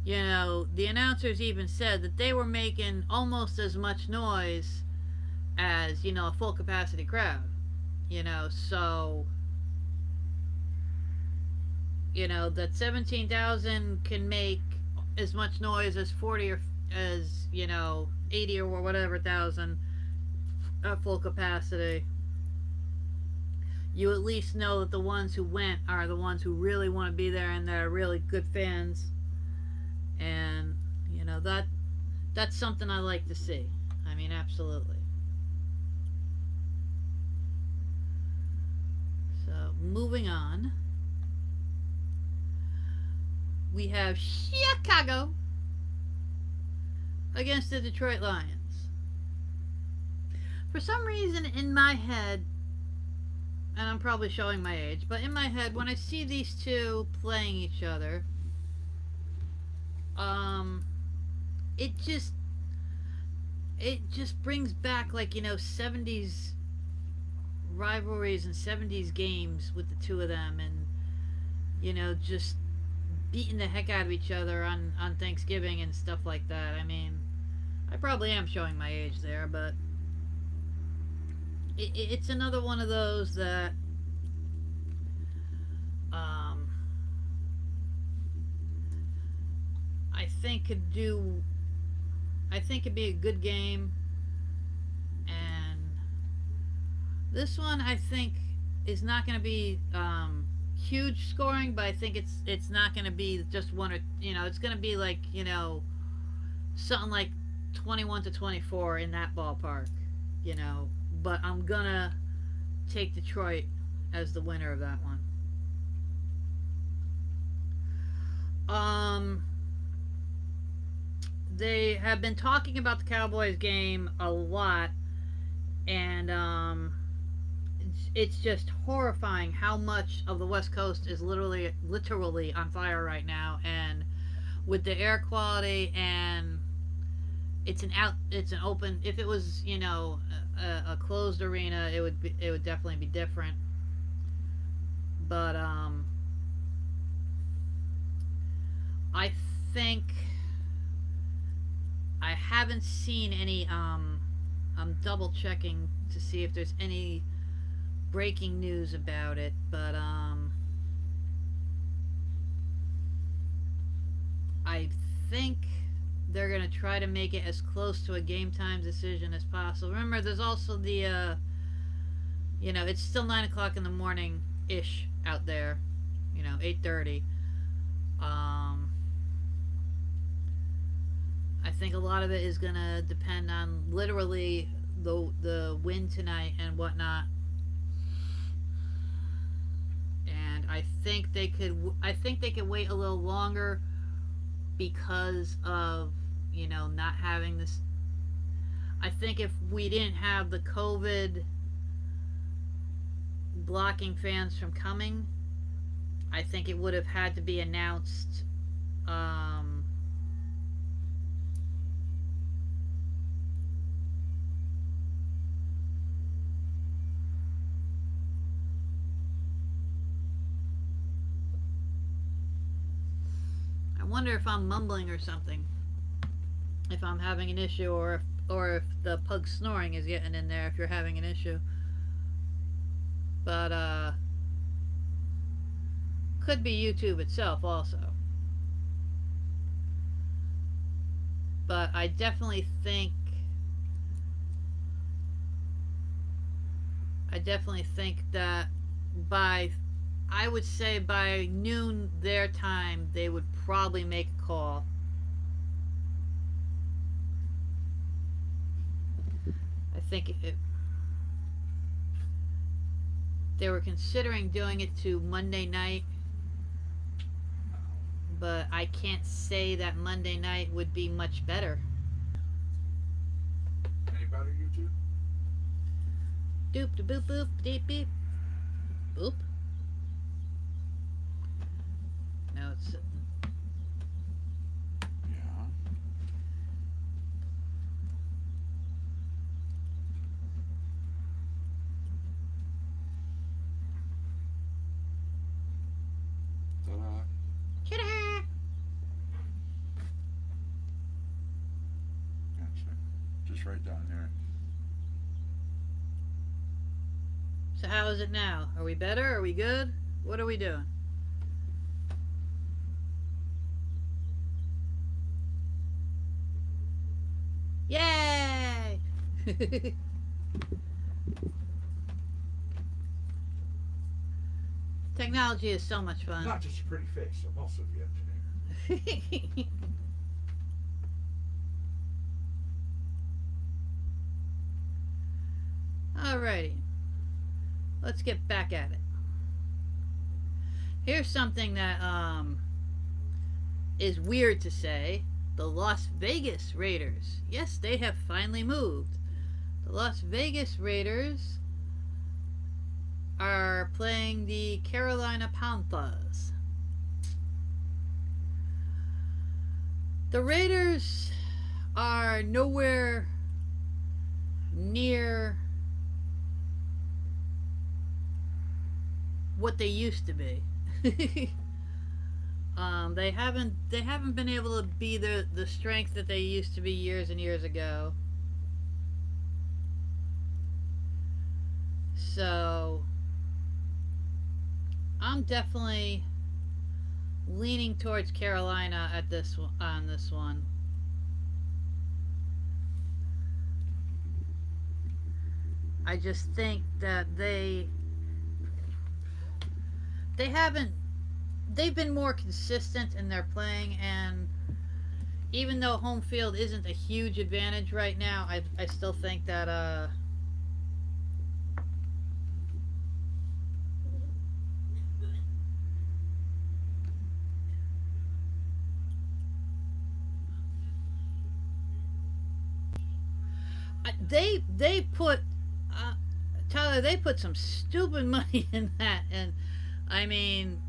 the announcers even said that they were making almost as much noise as a full capacity crowd. So that 17,000 can make as much noise as 40 or as 80 or whatever thousand at full capacity. You at least know that the ones who went are the ones who really want to be there and they're really good fans, and that's something I like to see. I mean, absolutely. So moving on, we have Chicago against the Detroit Lions. For some reason in my head, and I'm probably showing my age, but in my head, when I see these two playing each other, it just brings back 70s rivalries and 70s games with the two of them, and just beating the heck out of each other on Thanksgiving and stuff like that. I mean, I probably am showing my age there, but it's another one of those that I think could do I think it'd be a good game. And this one, I think, is not going to be huge scoring, but I think it's not going to be just one or it's going to be like something like 21-24 in that ballpark, But I'm gonna take Detroit as the winner of that one. They have been talking about the Cowboys game a lot, and it's just horrifying how much of the West Coast is literally on fire right now, and with the air quality, and it's an open. If it was a closed arena, it would definitely be different. But I think I haven't seen any. I'm double checking to see if there's any breaking news about it, but I think they're going to try to make it as close to a game time decision as possible. Remember, there's also the it's still 9 o'clock in the morning ish out there, 8:30. I think a lot of it is going to depend on literally the wind tonight and whatnot. And I think they could wait a little longer because of not having this. I think if we didn't have the COVID blocking fans from coming, I think it would have had to be announced I wonder if I'm mumbling or something, if I'm having an issue, or if the pug snoring is getting in there, if you're having an issue. But could be YouTube itself also. But I definitely think that I would say by noon their time, they would probably make a call. I think they were considering doing it to Monday night, but I can't say that Monday night would be much better. Any better, YouTube? Doop de boop boop deep beep boop. No, it's Yeah. Ta-da. ta-da! Gotcha. Just right down there. So how is it now? Are we better? Are we good? What are we doing? Yay! Technology is so much fun. Not just a pretty face, I'm also the engineer. Alrighty. Let's get back at it. Here's something that is weird to say. The Las Vegas Raiders. Yes, they have finally moved. The Las Vegas Raiders are playing the Carolina Panthers. The Raiders are nowhere near what they used to be. They haven't been able to be the strength that they used to be years and years ago. So I'm definitely leaning towards Carolina on this one. I just think that they haven't they've been more consistent in their playing, and even though home field isn't a huge advantage right now, I still think that they put Tyler, they put some stupid money in that, and I mean,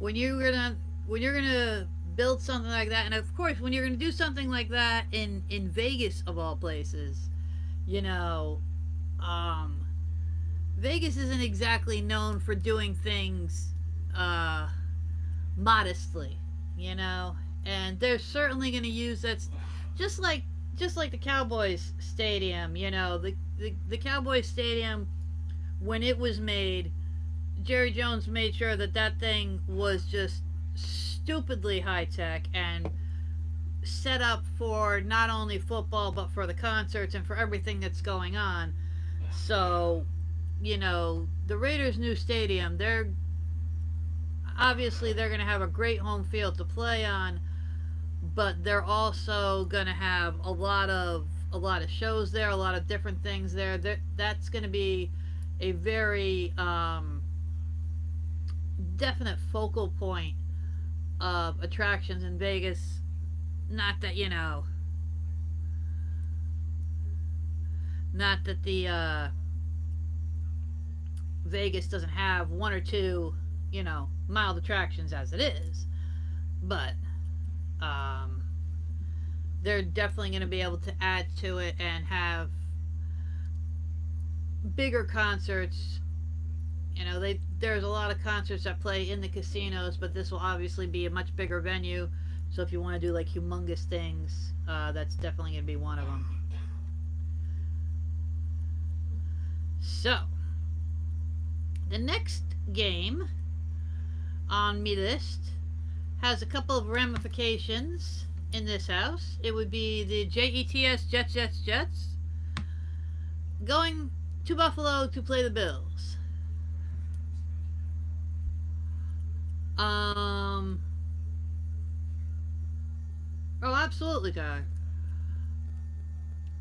when you're gonna when you're gonna build something like that, and of course when you're gonna do something like that in Vegas of all places, you know, um, Vegas isn't exactly known for doing things uh, modestly, you know, and they're certainly gonna use that, just like just like the Cowboys Stadium, you know, the Cowboys Stadium when it was made, Jerry Jones made sure that that thing was just stupidly high tech and set up for not only football but for the concerts and for everything that's going on. So, you know, the Raiders' new stadium, they're going to have a great home field to play on, but they're also going to have a lot of shows there, a lot of different things there. That's going to be a very definite focal point of attractions in Vegas. Not that, you know, not that the Vegas doesn't have one or two, you know, mild attractions as it is, but um, they're definitely going to be able to add to it and have bigger concerts. You know, there's a lot of concerts that play in the casinos, but this will obviously be a much bigger venue. So if you want to do like humongous things, that's definitely going to be one of them. So the next game on me list has a couple of ramifications in this house. It would be the Jets going to Buffalo to play the Bills. Oh, absolutely, Ty.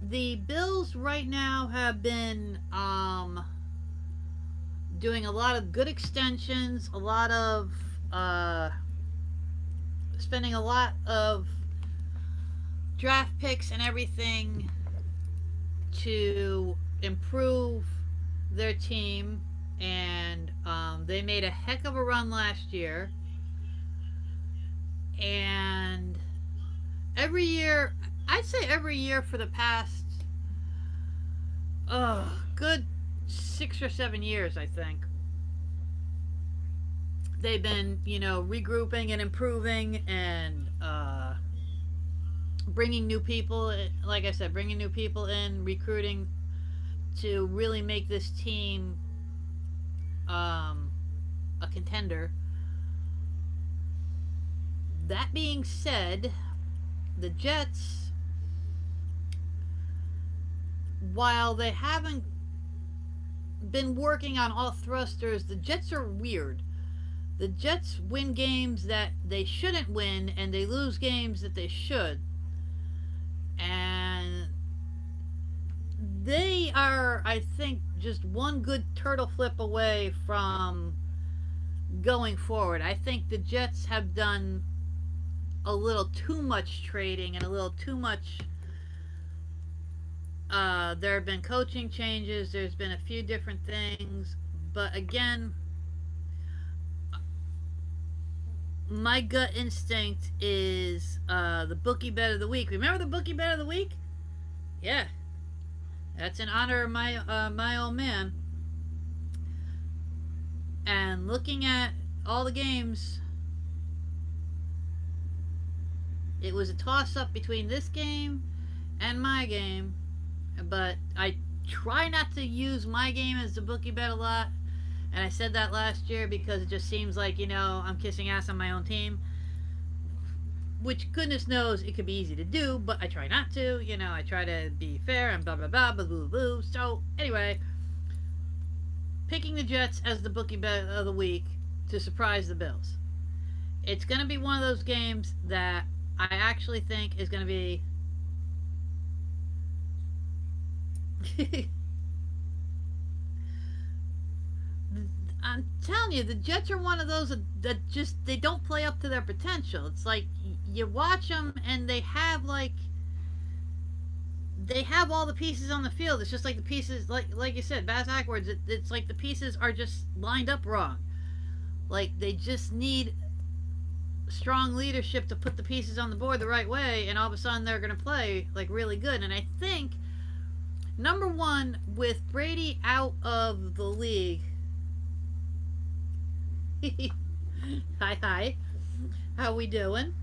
The Bills right now have been doing a lot of good extensions, a lot of spending a lot of draft picks and everything to improve their team, and they made a heck of a run last year. And every year, I'd say every year for the past, good 6 or 7 years, I think, they've been, you know, regrouping and improving and bringing new people, like I said, bringing new people in, recruiting to really make this team a contender. That being said, the Jets, while they haven't been working on all thrusters, the Jets are weird. The Jets win games that they shouldn't win, and they lose games that they should. And they are, I think, just one good turtle flip away from going forward. I think the Jets have done a little too much trading and a little too much. There have been coaching changes, there's been a few different things, but again, my gut instinct is the bookie bet of the week. Remember the bookie bet of the week? Yeah, that's in honor of my old man. And looking at all the games, it was a toss-up between this game and my game, but I try not to use my game as the bookie bet a lot. And I said that last year because it just seems like, you know, I'm kissing ass on my own team. Which, goodness knows, it could be easy to do, but I try not to. You know, I try to be fair and blah, blah, blah, blah, blah, blah. So, anyway, picking the Jets as the bookie bet of the week to surprise the Bills. It's going to be one of those games that I actually think is going to be. I'm telling you, the Jets are one of those that just they don't play up to their potential. It's like you watch them and they have all the pieces on the field. It's just like the pieces, like you said, backwards. It's like the pieces are just lined up wrong. Like they just need strong leadership to put the pieces on the board the right way, and all of a sudden they're going to play like really good. And I think number one, with Brady out of the league. Hi, how we doing?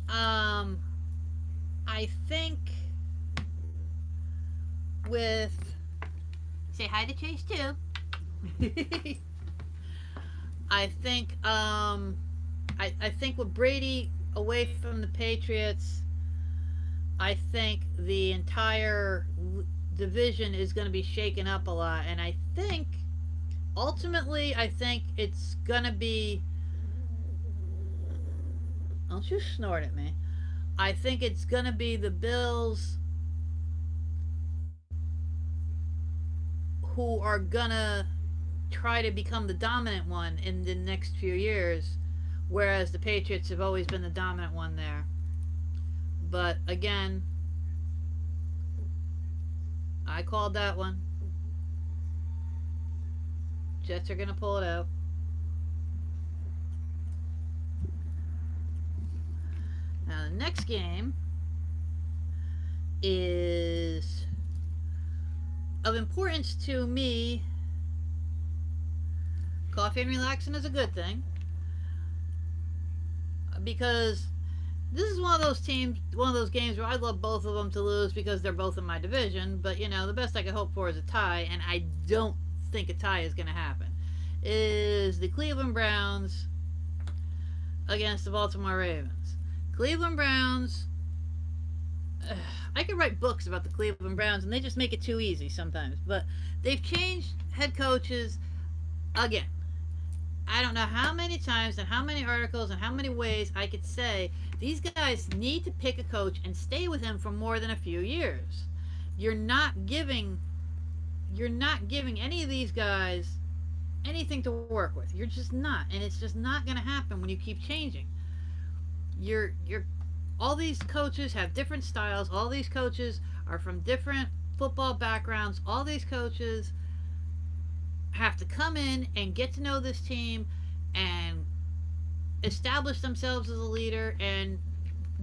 I think with say hi to Chase too. I think I think with Brady away from the Patriots, I think the entire division is going to be shaken up a lot, and I think ultimately I think it's going to be. Don't you snort at me. I think it's going to be the Bills who are going to try to become the dominant one in the next few years, whereas the Patriots have always been the dominant one there. But again, I called that one. Jets are going to pull it out. Now, the next game is of importance to me. Coffee and relaxing is a good thing, because this is one of those games where I'd love both of them to lose because they're both in my division, but the best I could hope for is a tie, and I don't think a tie is going to happen. Is the Cleveland Browns against the Baltimore Ravens. Cleveland Browns, I could write books about the Cleveland Browns, and they just make it too easy sometimes. But they've changed head coaches again. I don't know how many times and how many articles and how many ways I could say these guys need to pick a coach and stay with him for more than a few years. You're not giving any of these guys anything to work with. You're just not, and it's just not going to happen when you keep changing. You're all these coaches have different styles. All these coaches are from different football backgrounds. All these coaches have to come in and get to know this team and establish themselves as a leader. And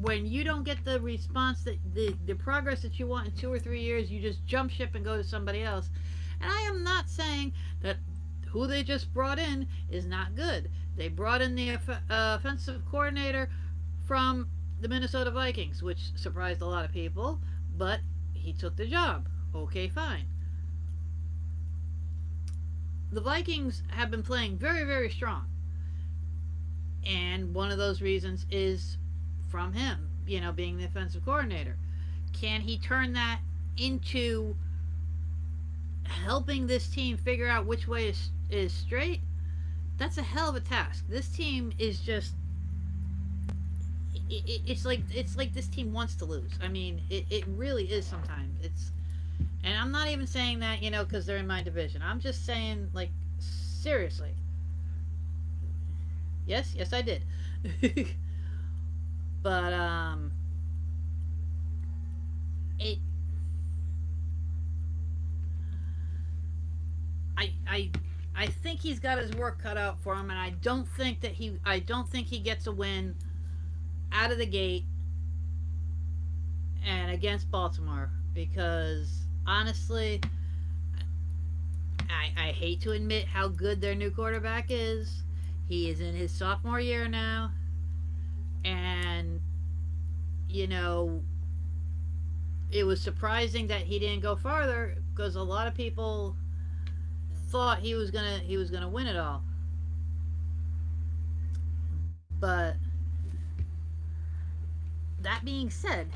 when you don't get the response that the progress that you want in 2 or 3 years, you just jump ship and go to somebody else. And I am not saying that who they just brought in is not good. They brought in the offensive coordinator from the Minnesota Vikings, which surprised a lot of people, but he took the job. Okay, fine. The Vikings have been playing very, very strong, and one of those reasons is from him, being the offensive coordinator. Can he turn that into helping this team figure out which way is straight? That's a hell of a task. This team is just it's like this team wants to lose. I mean, it really is sometimes. And I'm not even saying that, because they're in my division. I'm just saying, like, seriously. Yes, I did. But I think he's got his work cut out for him, and I don't think he gets a win out of the gate and against Baltimore, because honestly, I hate to admit how good their new quarterback is. He is in his sophomore year now, and it was surprising that he didn't go farther, because a lot of people thought he was gonna win it all. But that being said,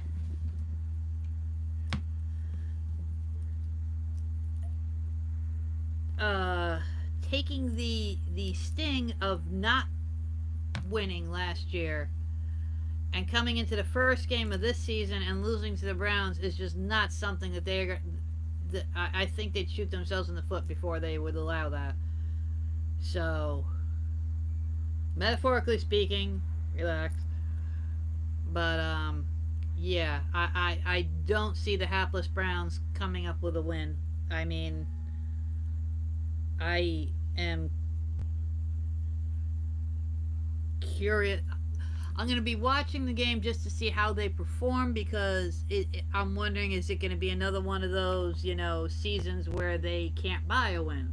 uh, taking the sting of not winning last year and coming into the first game of this season and losing to the Browns is just not something that they're. I think they'd shoot themselves in the foot before they would allow that. So, metaphorically speaking, relax. But yeah, I don't see the hapless Browns coming up with a win. I mean, I am curious. I'm going to be watching the game just to see how they perform because I'm wondering, is it going to be another one of those, seasons where they can't buy a win?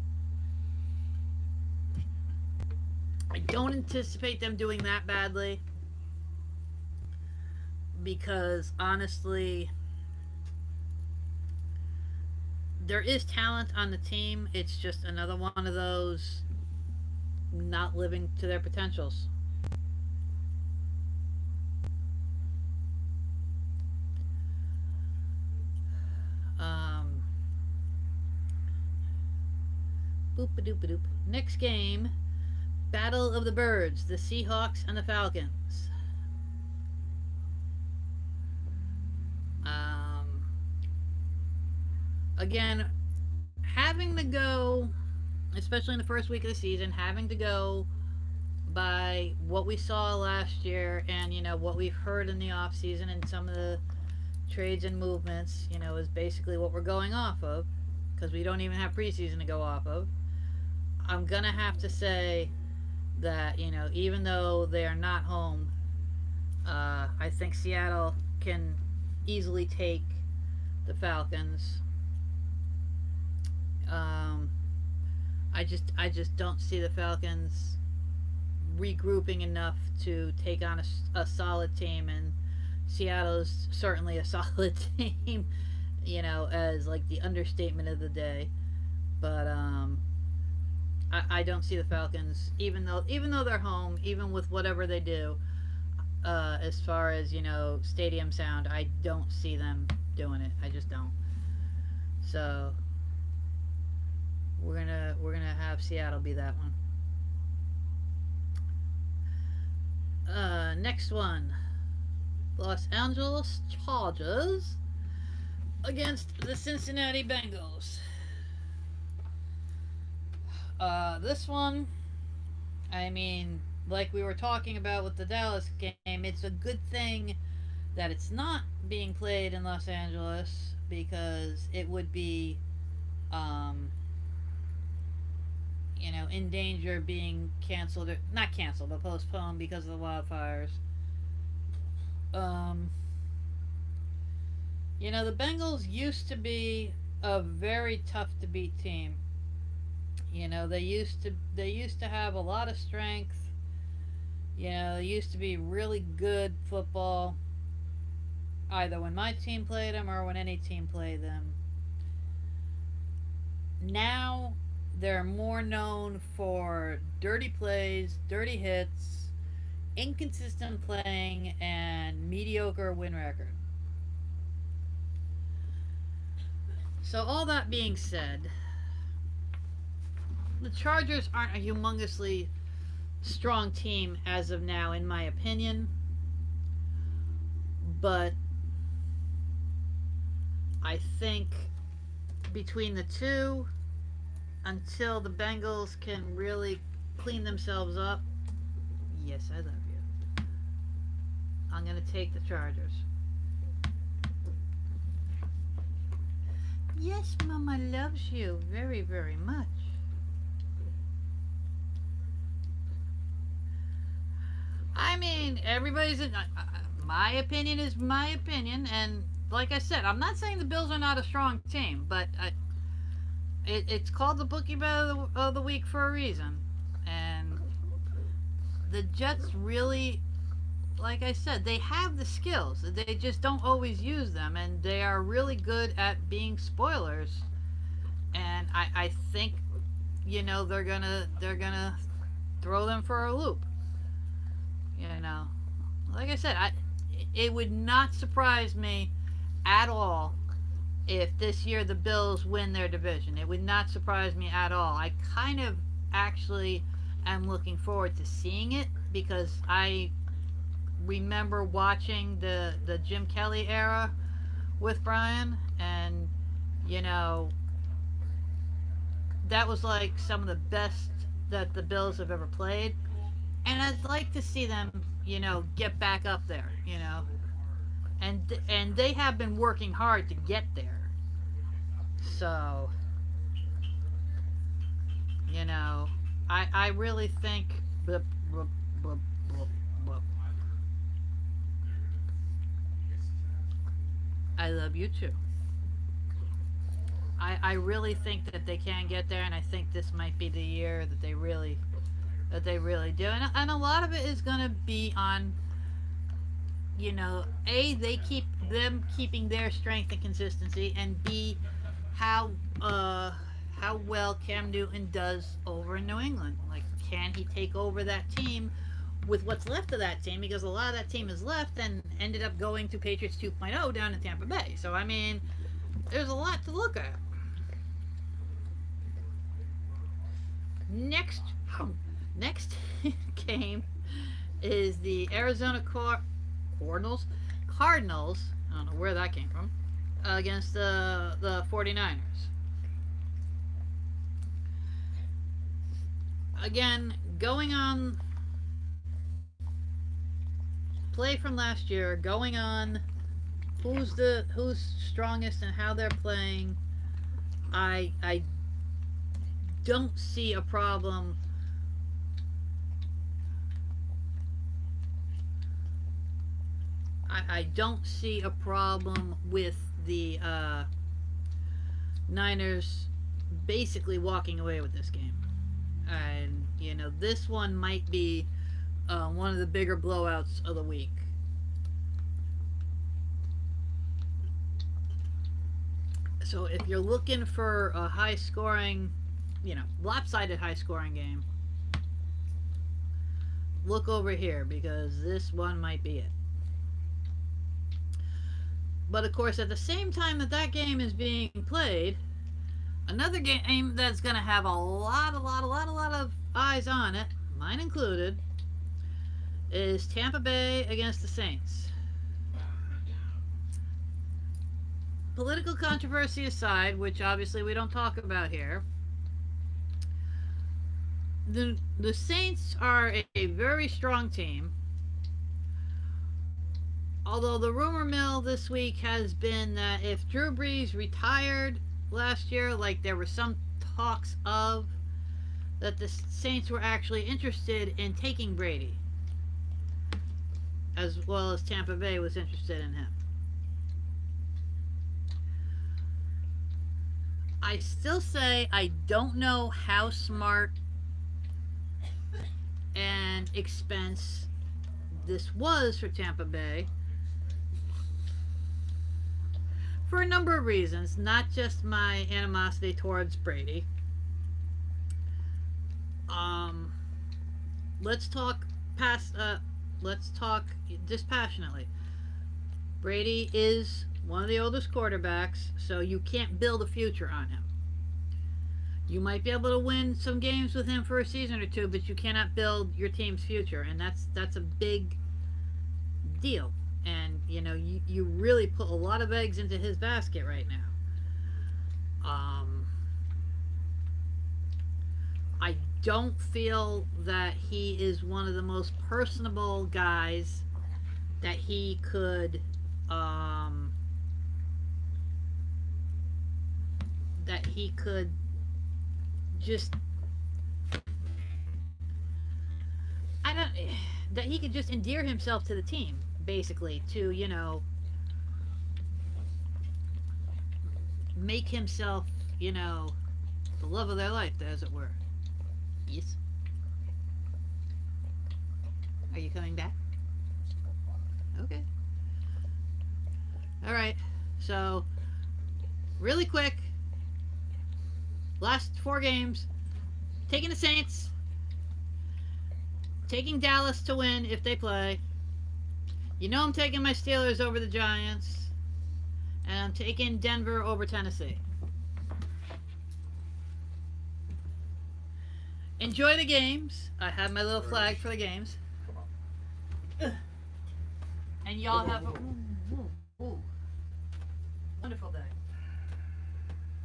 I don't anticipate them doing that badly because honestly, there is talent on the team. It's just another one of those not living to their potentials. Boop a doop a doop. Next game, Battle of the Birds, the Seahawks and the Falcons. Again, having to go, especially in the first week of the season, having to go by what we saw last year and what we've heard in the off season and some of the trades and movements, is basically what we're going off of because we don't even have preseason to go off of. I'm gonna have to say that even though they are not home, I think Seattle can easily take the Falcons. I just don't see the Falcons regrouping enough to take on a solid team, and Seattle is certainly a solid team, as like the understatement of the day. But I don't see the Falcons, even though they're home, even with whatever they do, as far as stadium sound, I don't see them doing it. I just don't. So we're gonna have Seattle be that one. Next one, Los Angeles Chargers against the Cincinnati Bengals. This one, I mean, like we were talking about with the Dallas game, it's a good thing that it's not being played in Los Angeles because it would be, in danger of being canceled, or not canceled, but postponed because of the wildfires. The Bengals used to be a very tough to beat team. They used to have a lot of strength. They used to be really good football, either when my team played them or when any team played them. Now they're more known for dirty plays, dirty hits, inconsistent playing, and mediocre win record. So all that being said, the Chargers aren't a humongously strong team as of now, in my opinion. But I think between the two, until the Bengals can really clean themselves up, yes, I love you, I'm going to take the Chargers. Yes, Mama loves you very, very much. I mean, everybody's. My opinion is my opinion, and like I said, I'm not saying the Bills are not a strong team, but it's called the Bookie Bet of the Week for a reason. And the Jets really, like I said, they have the skills. They just don't always use them, and they are really good at being spoilers. And I think, they're gonna throw them for a loop. Like I said, it would not surprise me at all if this year the Bills win their division. It would not surprise me at all. I kind of actually am looking forward to seeing it because I remember watching the Jim Kelly era with Brian, and you know that was like some of the best that the Bills have ever played, and I'd like to see them, get back up there, and they have been working hard to get there. So, you know, I really think. I love you too. I really think that they can get there, and I think this might be the year that they really do, and a lot of it is going to be on, they keeping their strength and consistency, and b how how well Cam Newton does over in New England. Like, can he take over that team with what's left of that team? Because a lot of that team is left and ended up going to Patriots 2.0 down in Tampa Bay. So I mean, there's a lot to look at. Next, next game is the Arizona Cardinals. I don't know where that came from. Against the 49ers. Again, going on play from last year, going on who's strongest and how they're playing. I don't see a problem. I don't see a problem with the Niners basically walking away with this game. And, this one might be one of the bigger blowouts of the week. So if you're looking for a high scoring, lopsided high scoring game, look over here, because this one might be it. But of course, at the same time that game is being played, another game that's going to have a lot of eyes on it, mine included, is Tampa Bay against the Saints. Political controversy aside, which obviously we don't talk about here, the Saints are a very strong team. Although the rumor mill this week has been that if Drew Brees retired last year, like there were some talks of, that the Saints were actually interested in taking Brady, as well as Tampa Bay was interested in him. I still say I don't know how smart and expense this was for Tampa Bay, for a number of reasons, not just my animosity towards Brady. Let's talk dispassionately. Brady is one of the oldest quarterbacks, so you can't build a future on him. You might be able to win some games with him for a season or two, but you cannot build your team's future, and that's a big deal. And you really put a lot of eggs into his basket right now. I don't feel that he is one of the most personable guys that he could just that he could just endear himself to the team, basically, to make himself the love of their life, as it were. Yes. Are you coming back? Okay. Alright, so really quick, last 4 games, taking the Saints, taking Dallas to win if they play. I'm taking my Steelers over the Giants, And I'm taking Denver over Tennessee. Enjoy the games. I have my little flag for the games. And y'all have a wonderful day.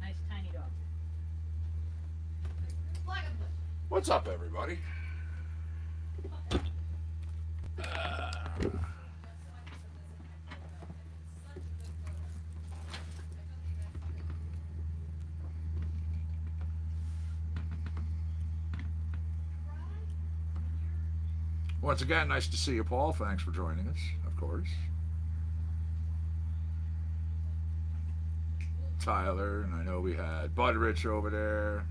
Nice tiny dog. What's up, everybody? Once again, nice to see you, Paul. Thanks for joining us, of course. Tyler, and I know we had Bud Rich over there.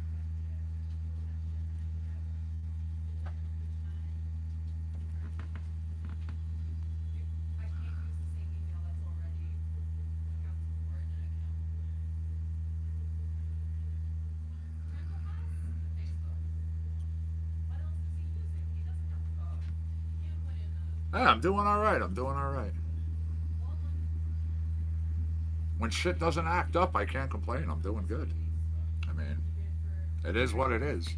Yeah, I'm doing all right. I'm doing all right. When shit doesn't act up, I can't complain. I'm doing good. I mean, it is what it is.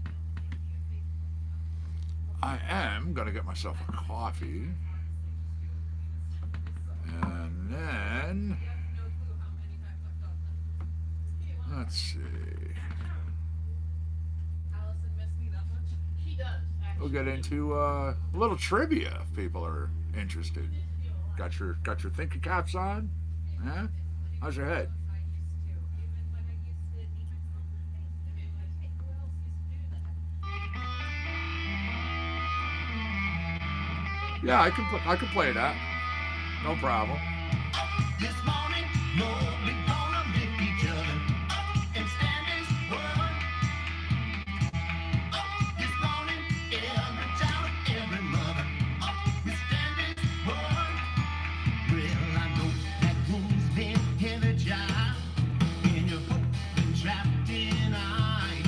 I am going to get myself a coffee. And then, let's see. We'll get into a little trivia if people are interested. Got your thinking caps on? Yeah? How's your head? Yeah, I can play that. No problem. This morning, no, we gonna lift each other and stand this world. This morning, every child, every mother, we stand this world. Well, I know that woman's been heavy job, and you're broken, trapped in ice.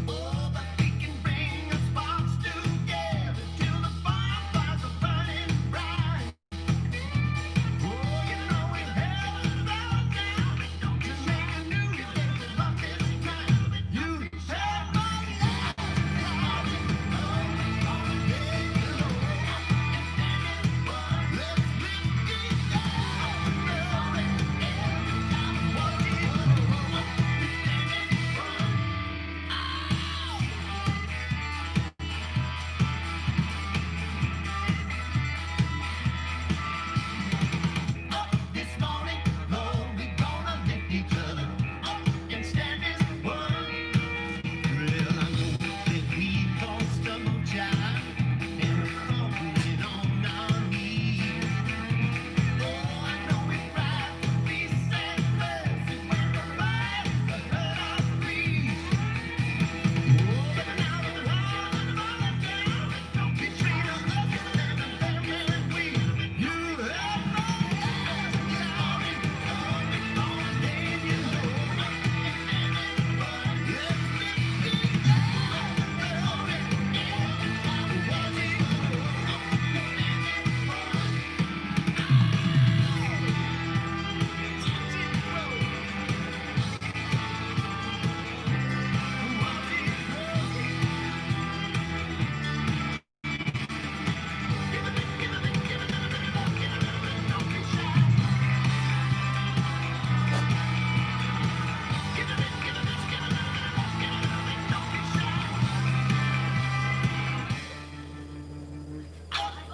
Oh, but we can bring the sparks together till the bonfires are burning bright. Oh, you know we've held it all down. Don't you make a new day about this time. You set my life on the day you know. Let's lift it down. This morning, Lord, we gonna lift each other and stand this world. Well, I know that we gon' stumble, child, and we're falling on our knees. Oh, I know we fight for peace and mercy when the lights hurt our feet. Oh, but now the world is falling down. Don't be treating us as we. You have no last sorry. Oh, we gonna leave you alone. Let's lift it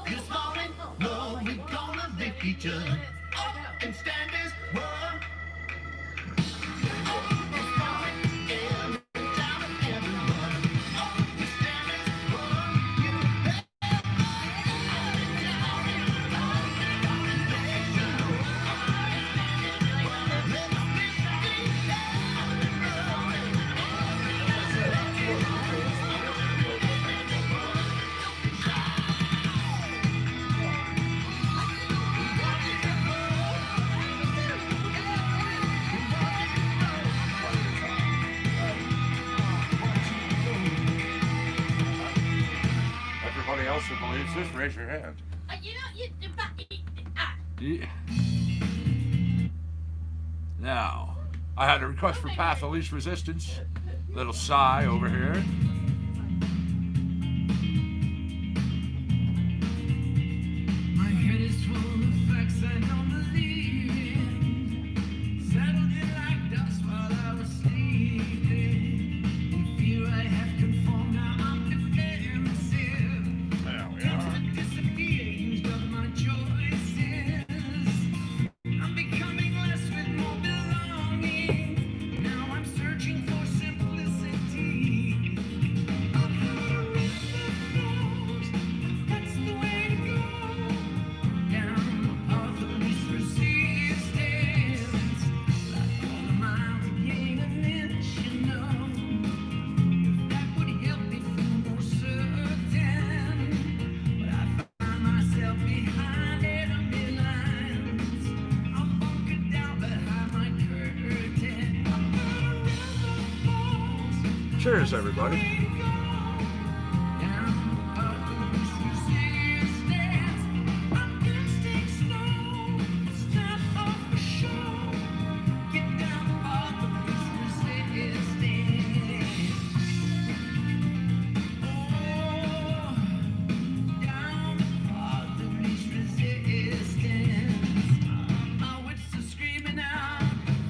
This morning, Lord, we gonna lift each other and stand this world. This morning, every child and every mother, we stand this world. You have everybody else who believes this, raise your hand. You know, Yeah. Now, I had a request for Path of Least Resistance. Little sigh over here. My head is full of facts I don't believe in. Settled in like dust while I was sleeping. In fear I have conformed, now I'm defensive. There we Tempted are. to disappear, used up my choices. I'm becoming less with more belonging. Now I'm searching for simplicity. I've had a river flows, that's the way to go. Down the path of least resistance. Like all the miles to gain an inch, you know. If that would help me feel more certain. But I find myself behind enemy lines. I'm bunkered down behind my curtain. I'm a river falls. Cheers, everybody. Down the path of least resistance. My instincts know it's time for a show. Get down the path of least resistance. Down the path of least resistance. My wits are screaming out.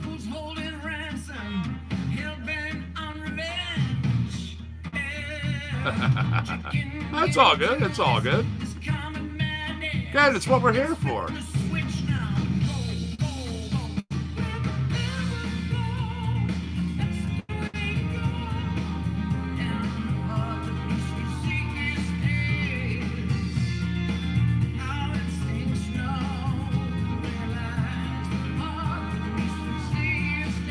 Who's holding ransom? Hell-bent on revenge. That's all good. It's all good. This common madness. Again, it's what we're here for. The switch now. Go, go, go. That's the way to go. Down the path of least resistance. Our instincts know, realize the path of least resistance.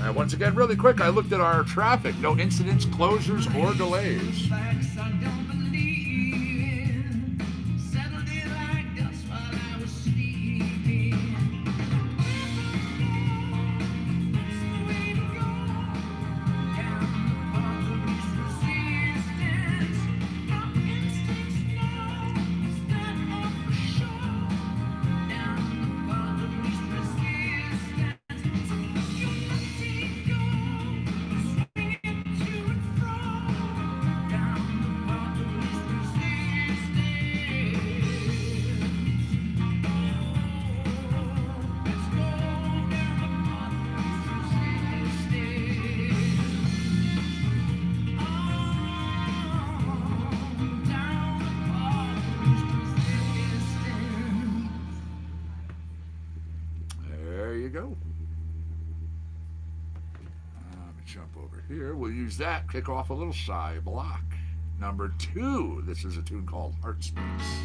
And once again, really quick, I looked at our traffic. No incidents, closures, or delays. Facts I don't believe in. Settled in like dust while I was sleeping. That's the way to go. Down the path of least resistance. Our instincts know it's not all for sure. Down the path of least resistance. So you let it go. Swing it to and fro. Down the path of least resistance. Let's go down the path of least resistance. Down the path of least resistance. There you go. Let me jump over here. We'll use that. Kick off a little sigh block. Number 2. This is a tune called Heart Space.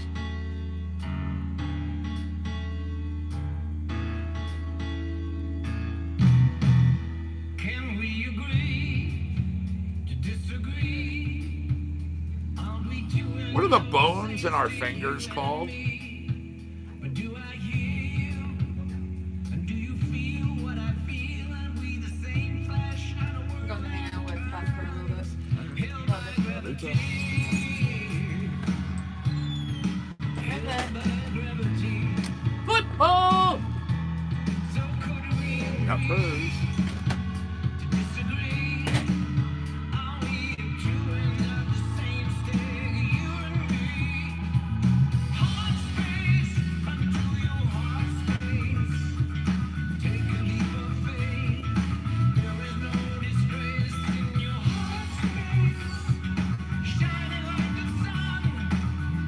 Can we agree to disagree? Aren't we two and What are the bones in our fingers called? But do I hear you? And do you feel what I feel? And we the same flesh and a I'm world going to hang out with Beth for a little bit. held Love by it. gravity. Held Okay. by gravity. Football! So could we Got furs. to disagree? Are we two and not the same stick? You and me. Heart space, run to your heart space. Take a leap of faith. There is no disgrace in your heart space. Shining like the sun,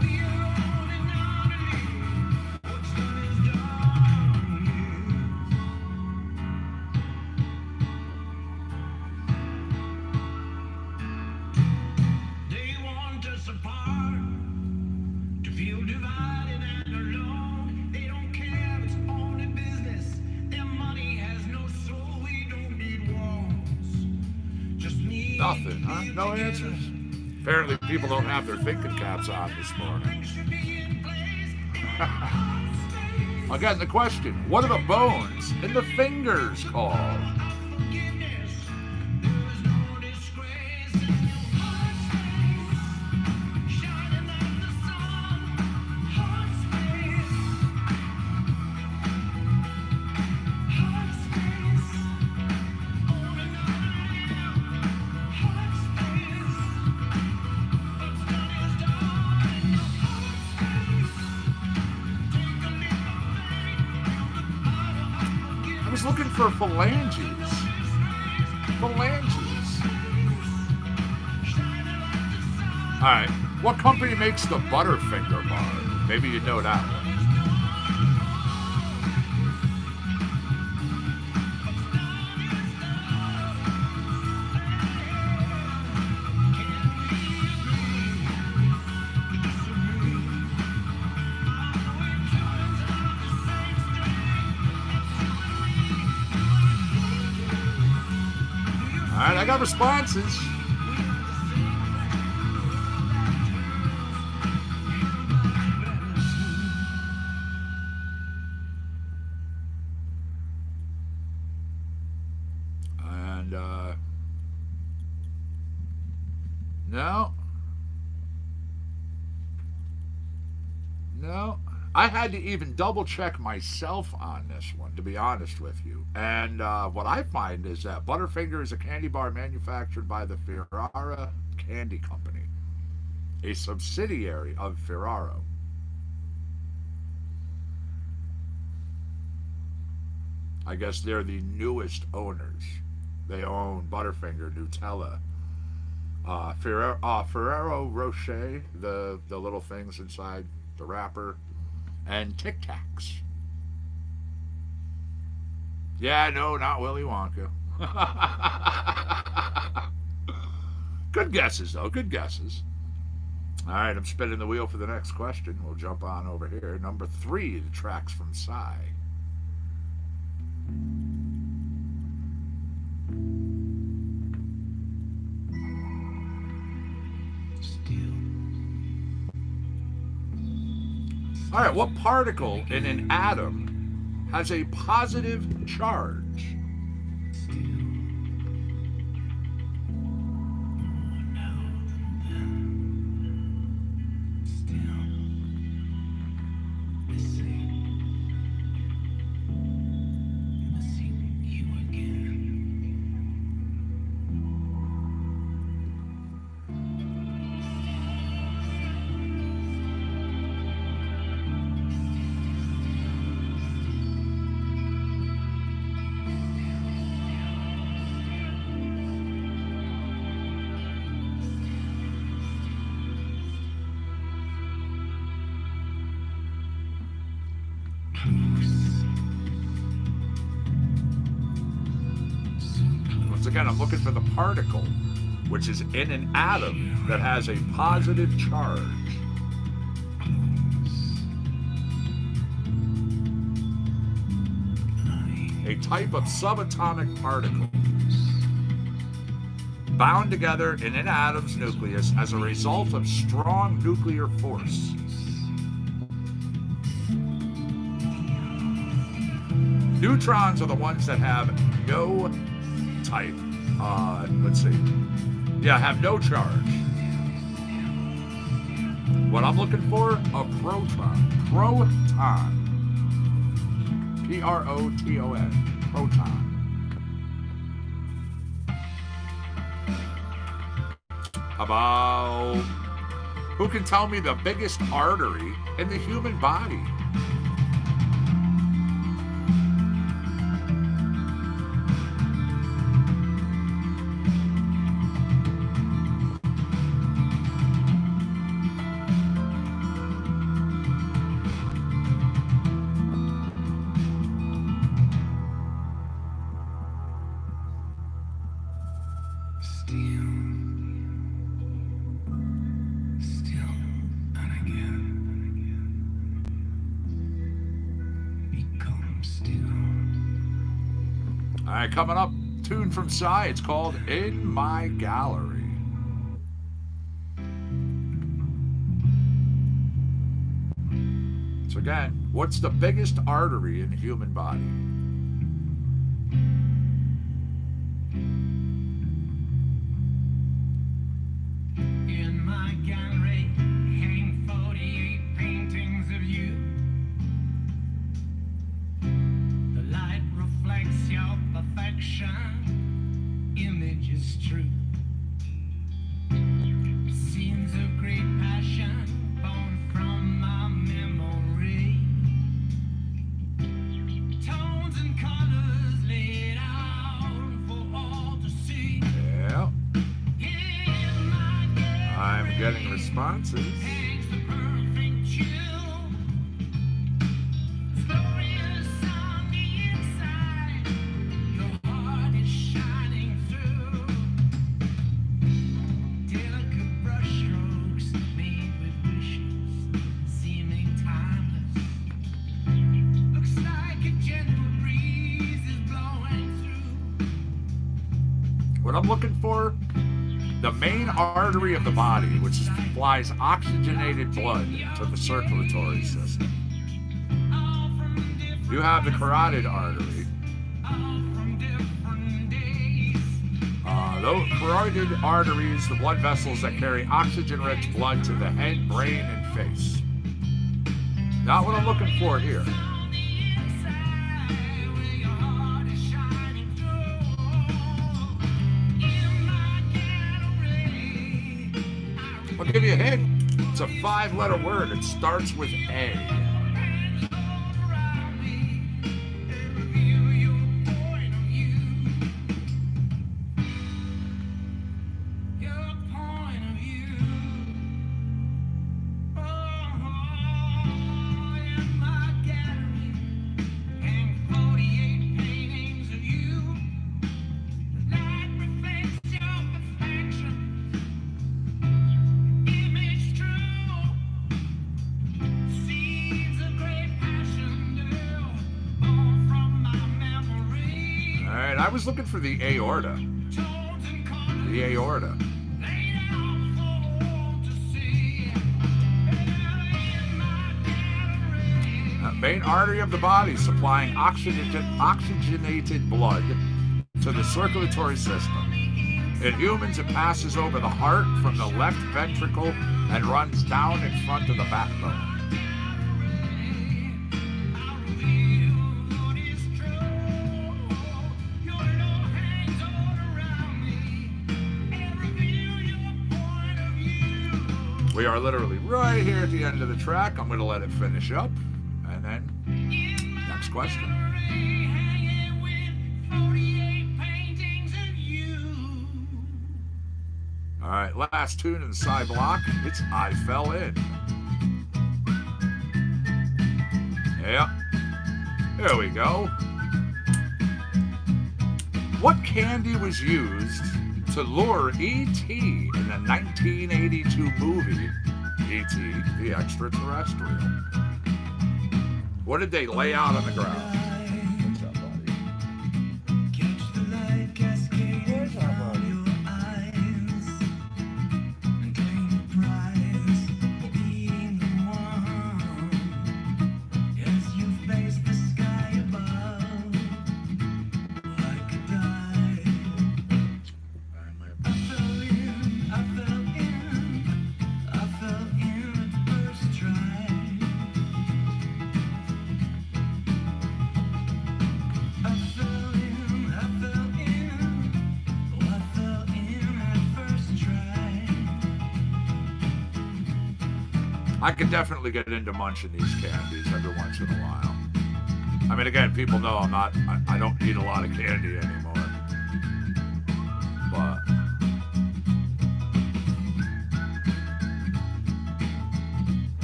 we are rolling out of you. What's done is done. They want us apart, to feel divided and alone. They don't care, it's only business. Their money has no soul, we don't need walls. Just need Nothing, huh? No answers? Apparently people don't have their thinking caps on this morning. things should be in place. Again, the question, what are the bones in the fingers called? Forgiveness, there is no disgrace in your heart space. Shining like the sun, looking for phalanges. Phalanges. Alright. What company makes the Butterfinger bar? Maybe you know that one. Alright, I got responses. And, no. No. I had to even double check myself on this one, to be honest with you. And what I find is that Butterfinger is a candy bar manufactured by the Ferrara Candy Company, a subsidiary of Ferraro. I guess they're the newest owners. They own Butterfinger, Nutella, Ferrero Rocher, the little things inside the wrapper, and Tic Tacs. Yeah, no, not Willy Wonka. Good guesses, though. Good guesses. All right, I'm spinning the wheel for the next question. We'll jump on over here. Number 3, the tracks from Psy. All right, what particle in an atom has a positive charge? Once again, I'm looking for the particle, which is in an atom that has a positive charge. A type of subatomic particle bound together in an atom's nucleus as a result of strong nuclear force. Neutrons are the ones that have no type. Let's see. Yeah, have no charge. What I'm looking for? A proton. Proton. Proton. Proton. About who can tell me the biggest artery in the human body? All right, coming up, tune from Psy. It's called In My Gallery. So again, what's the biggest artery in the human body? In my gallery hang 48 paintings of you. The light reflects your perfection. Image is true. Scenes of great passion born from my memory. Tones responses. hangs the perfect chill. It's glorious on the inside. Your heart is shining through. Delicate brushstrokes made with wishes, seeming timeless. Looks like a gentle breeze is blowing through. What I'm looking for, the main artery of the body, which supplies oxygenated blood to the circulatory system. All from different, You have the carotid artery. all from different days. Those carotid arteries, the blood vessels that carry oxygen-rich blood to the head, brain, and face. Not what I'm looking for here. On the inside, where your heart is shining through. In my gallery, I'll give you a hint. It's a 5-letter word. It starts with A. hands all around me, and reveal your point of view. Your point of view. In my gallery, hang 48 paintings of you. Light reflects your perfection. Image true. Seeds of great passion, girl, born from my memory. All right, I was looking for the aorta. Tones and colors The aorta. laid out for all to see. In my gallery. Main artery of the body supplying oxygenated blood to the circulatory system. In humans, it passes over the heart from the left ventricle and runs down in front of the backbone. We are literally right here at the end of the track. I'm going to let it finish up. And then, next question. All right, last tune in the side block. It's I Fell In. Yep. There we go. What candy was used to lure E.T. in the 1982 movie E.T. the Extraterrestrial? What did they lay out on the ground? What's up, buddy? Catch the light cascading from your eyes and claim the prize for being the one. As you face the sky above, like a dive. I fell in at the first try. I fell in at first try. I could definitely get into munching these candies every once in a while. I mean, again, people know I don't eat a lot of candy anymore. But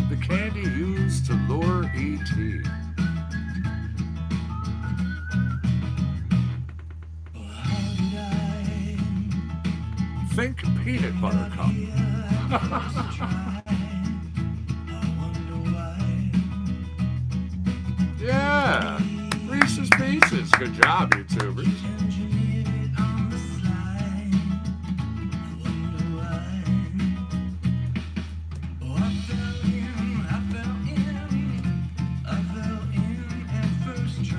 the candy used to lure E.T. How did I Think peanut butter cup. first try? I wonder why. Yeah. Reese's Pieces. Good job, YouTubers. Engineered it on the slide. I wonder why. Oh, I fell in at first try.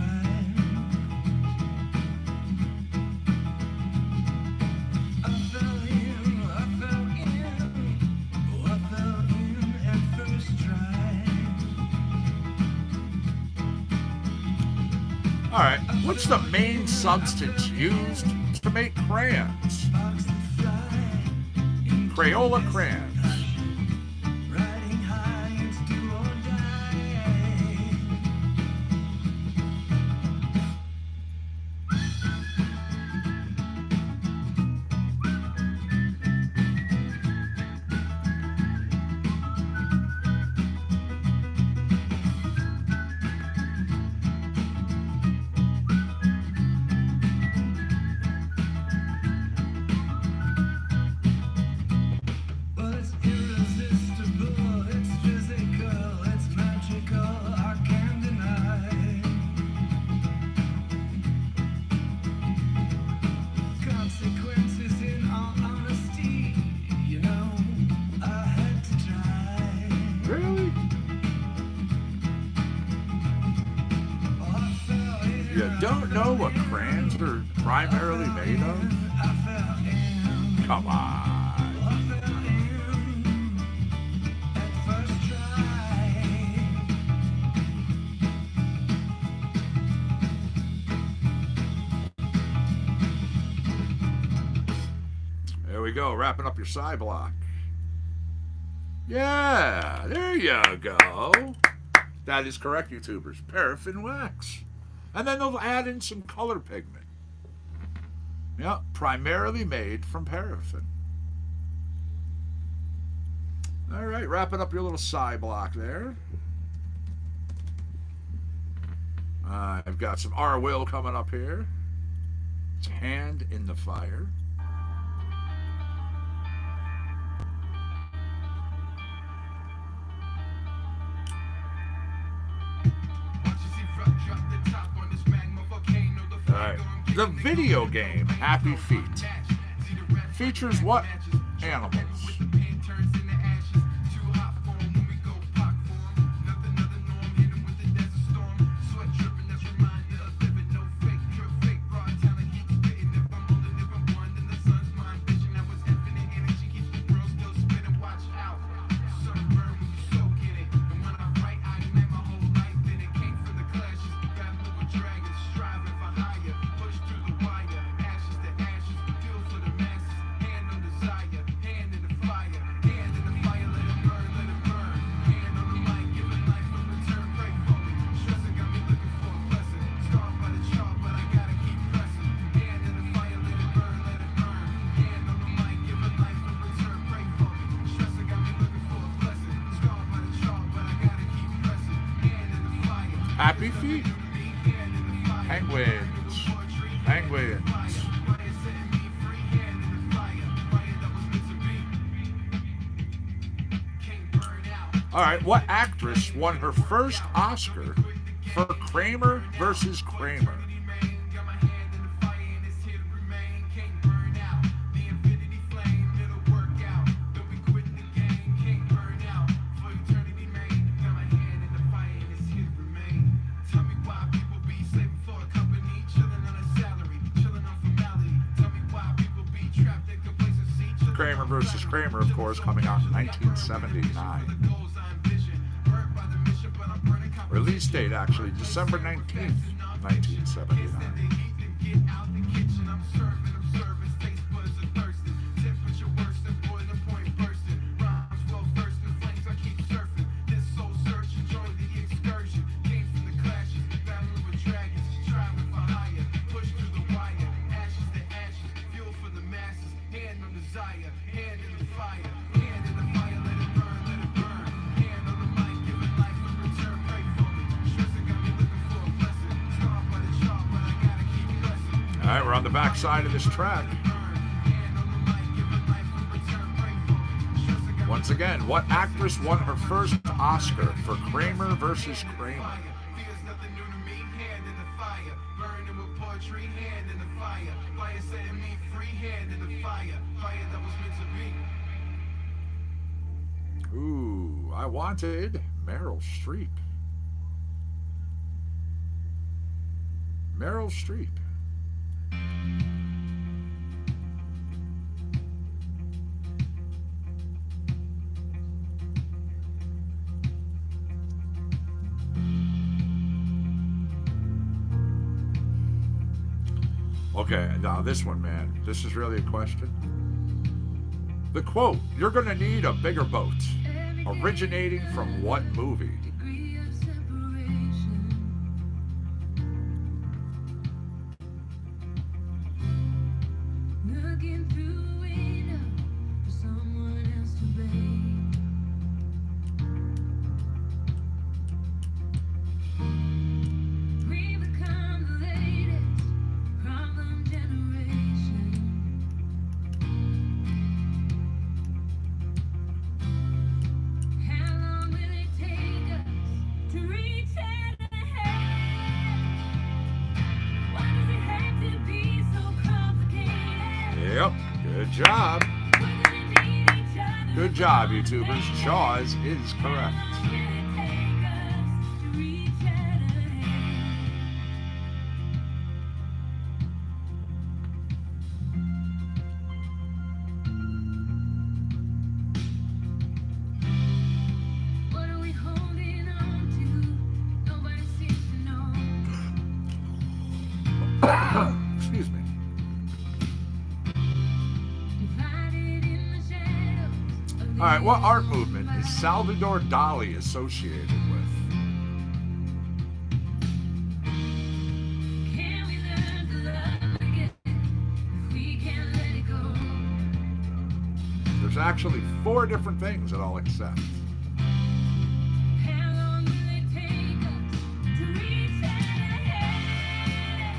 I fell in at first try. All right. What's the main substance used to make crayons? Sparks that fly in Crayola crayons. riding high, it's do or die. primarily made of? Come on. There we go, wrapping up your side block. Yeah, there you go. That is correct, YouTubers. Paraffin wax. And then they'll add in some color pigment. Yeah, primarily made from paraffin. All right, wrapping up your little side block there. I've got some R. Will coming up here. It's Hand in the Fire. Alright. The video game Happy Feet features what animals? Happy Feet? Penguins. Penguins. Alright, what actress won her first Oscar for Kramer versus Kramer? Kramer versus Kramer, of course, coming out in 1979. Release date, actually, December 19th, 1979. All right, we're on the back side of this track. Once again, what actress won her first Oscar for Kramer versus Kramer? Ooh, I wanted Meryl Streep. Meryl Streep. Okay, now this one, man. This is really a question. The quote, "You're gonna need a bigger boat," originating from what movie? Yep, good job. Good job, YouTubers. Jaws is correct. All right, what art movement is Salvador Dali associated with? Can we learn to love again? If we can't let it go. There's actually 4 different things that I'll accept. How long will it take us to reach that ahead?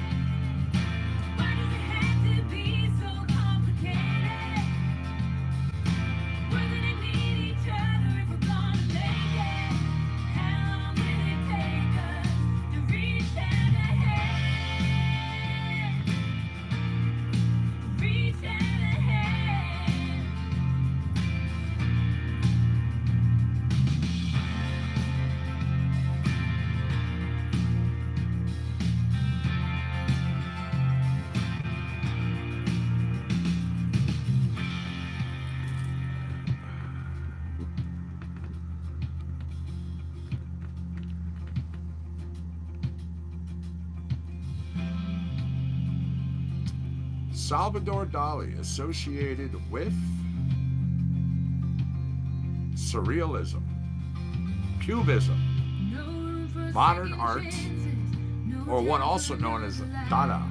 Why does it have to be so complicated? We're gonna need each other if we're gonna make it. How long will it take us to reach that ahead? Reach that ahead. Salvador Dali associated with surrealism, cubism, No room for modern second art, chances, no or one time also for known as life. Dada.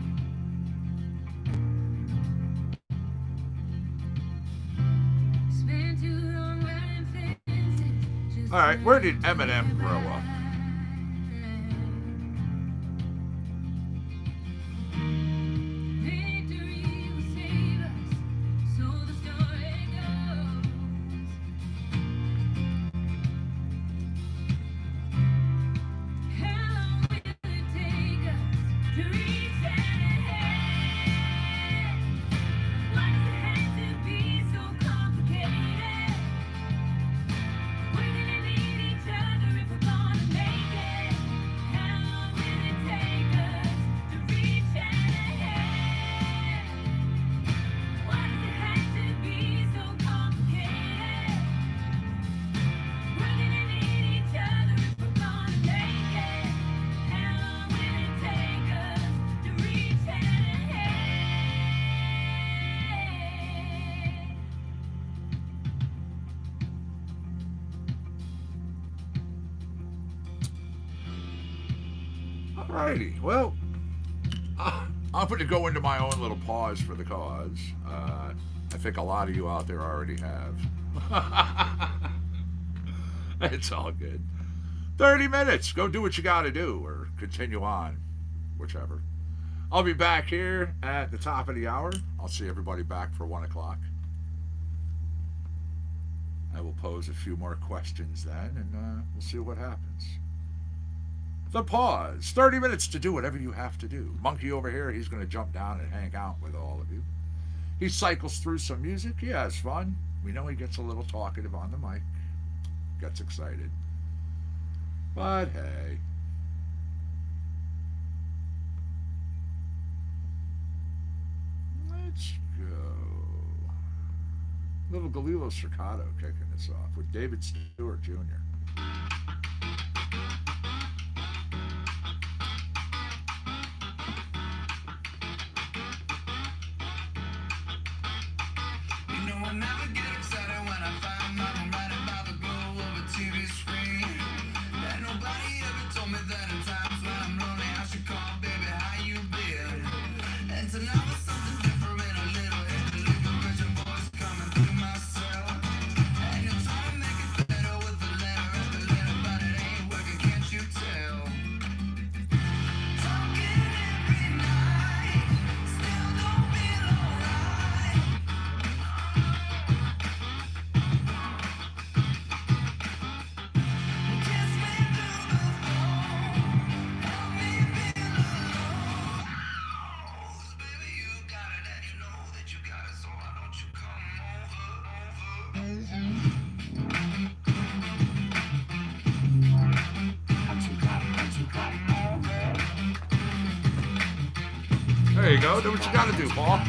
Spent too long running fences just All right, to where did get Eminem grow up? by. Victory will save us, so the story goes. How long will it take us to reach that ahead? Why does it have to be so complicated? We're gonna need each other if we're gonna make it. How long will it take us to reach that ahead? Why does it have to be so complicated? We're gonna need each other if we're gonna make it. How long will it take us to reach that ahead? Alrighty, well, I'm going to go into my own little pause for the cause. I think a lot of you out there already have. It's all good. 30 minutes. Go do what you got to do or continue on, whichever. I'll be back here at the top of the hour. I'll see everybody back for 1 o'clock. I will pose a few more questions then, and we'll see what happens. The pause. 30 minutes to do whatever you have to do. Monkey over here, he's going to jump down and hang out with all of you. He cycles through some music. He has fun. We know he gets a little talkative on the mic. Gets excited. But hey. Let's go. Little Galilo Staccato kicking us off with David Stewart Jr. You know I never get excited when I find out I'm right about the glow of a TV screen. And nobody ever told me that in times when I'm lonely I should call, baby, how you been? And tonight was something different, a little virgin voice coming through my cell. And you're trying to make it better with a letter, but it ain't working, can't you tell? Talking every night, still don't feel alright. Kiss me through the phone, help me feel alone. Baby, you got it, and you know that you got it, so why don't you come over? There you go. Do what you got to do, Paul.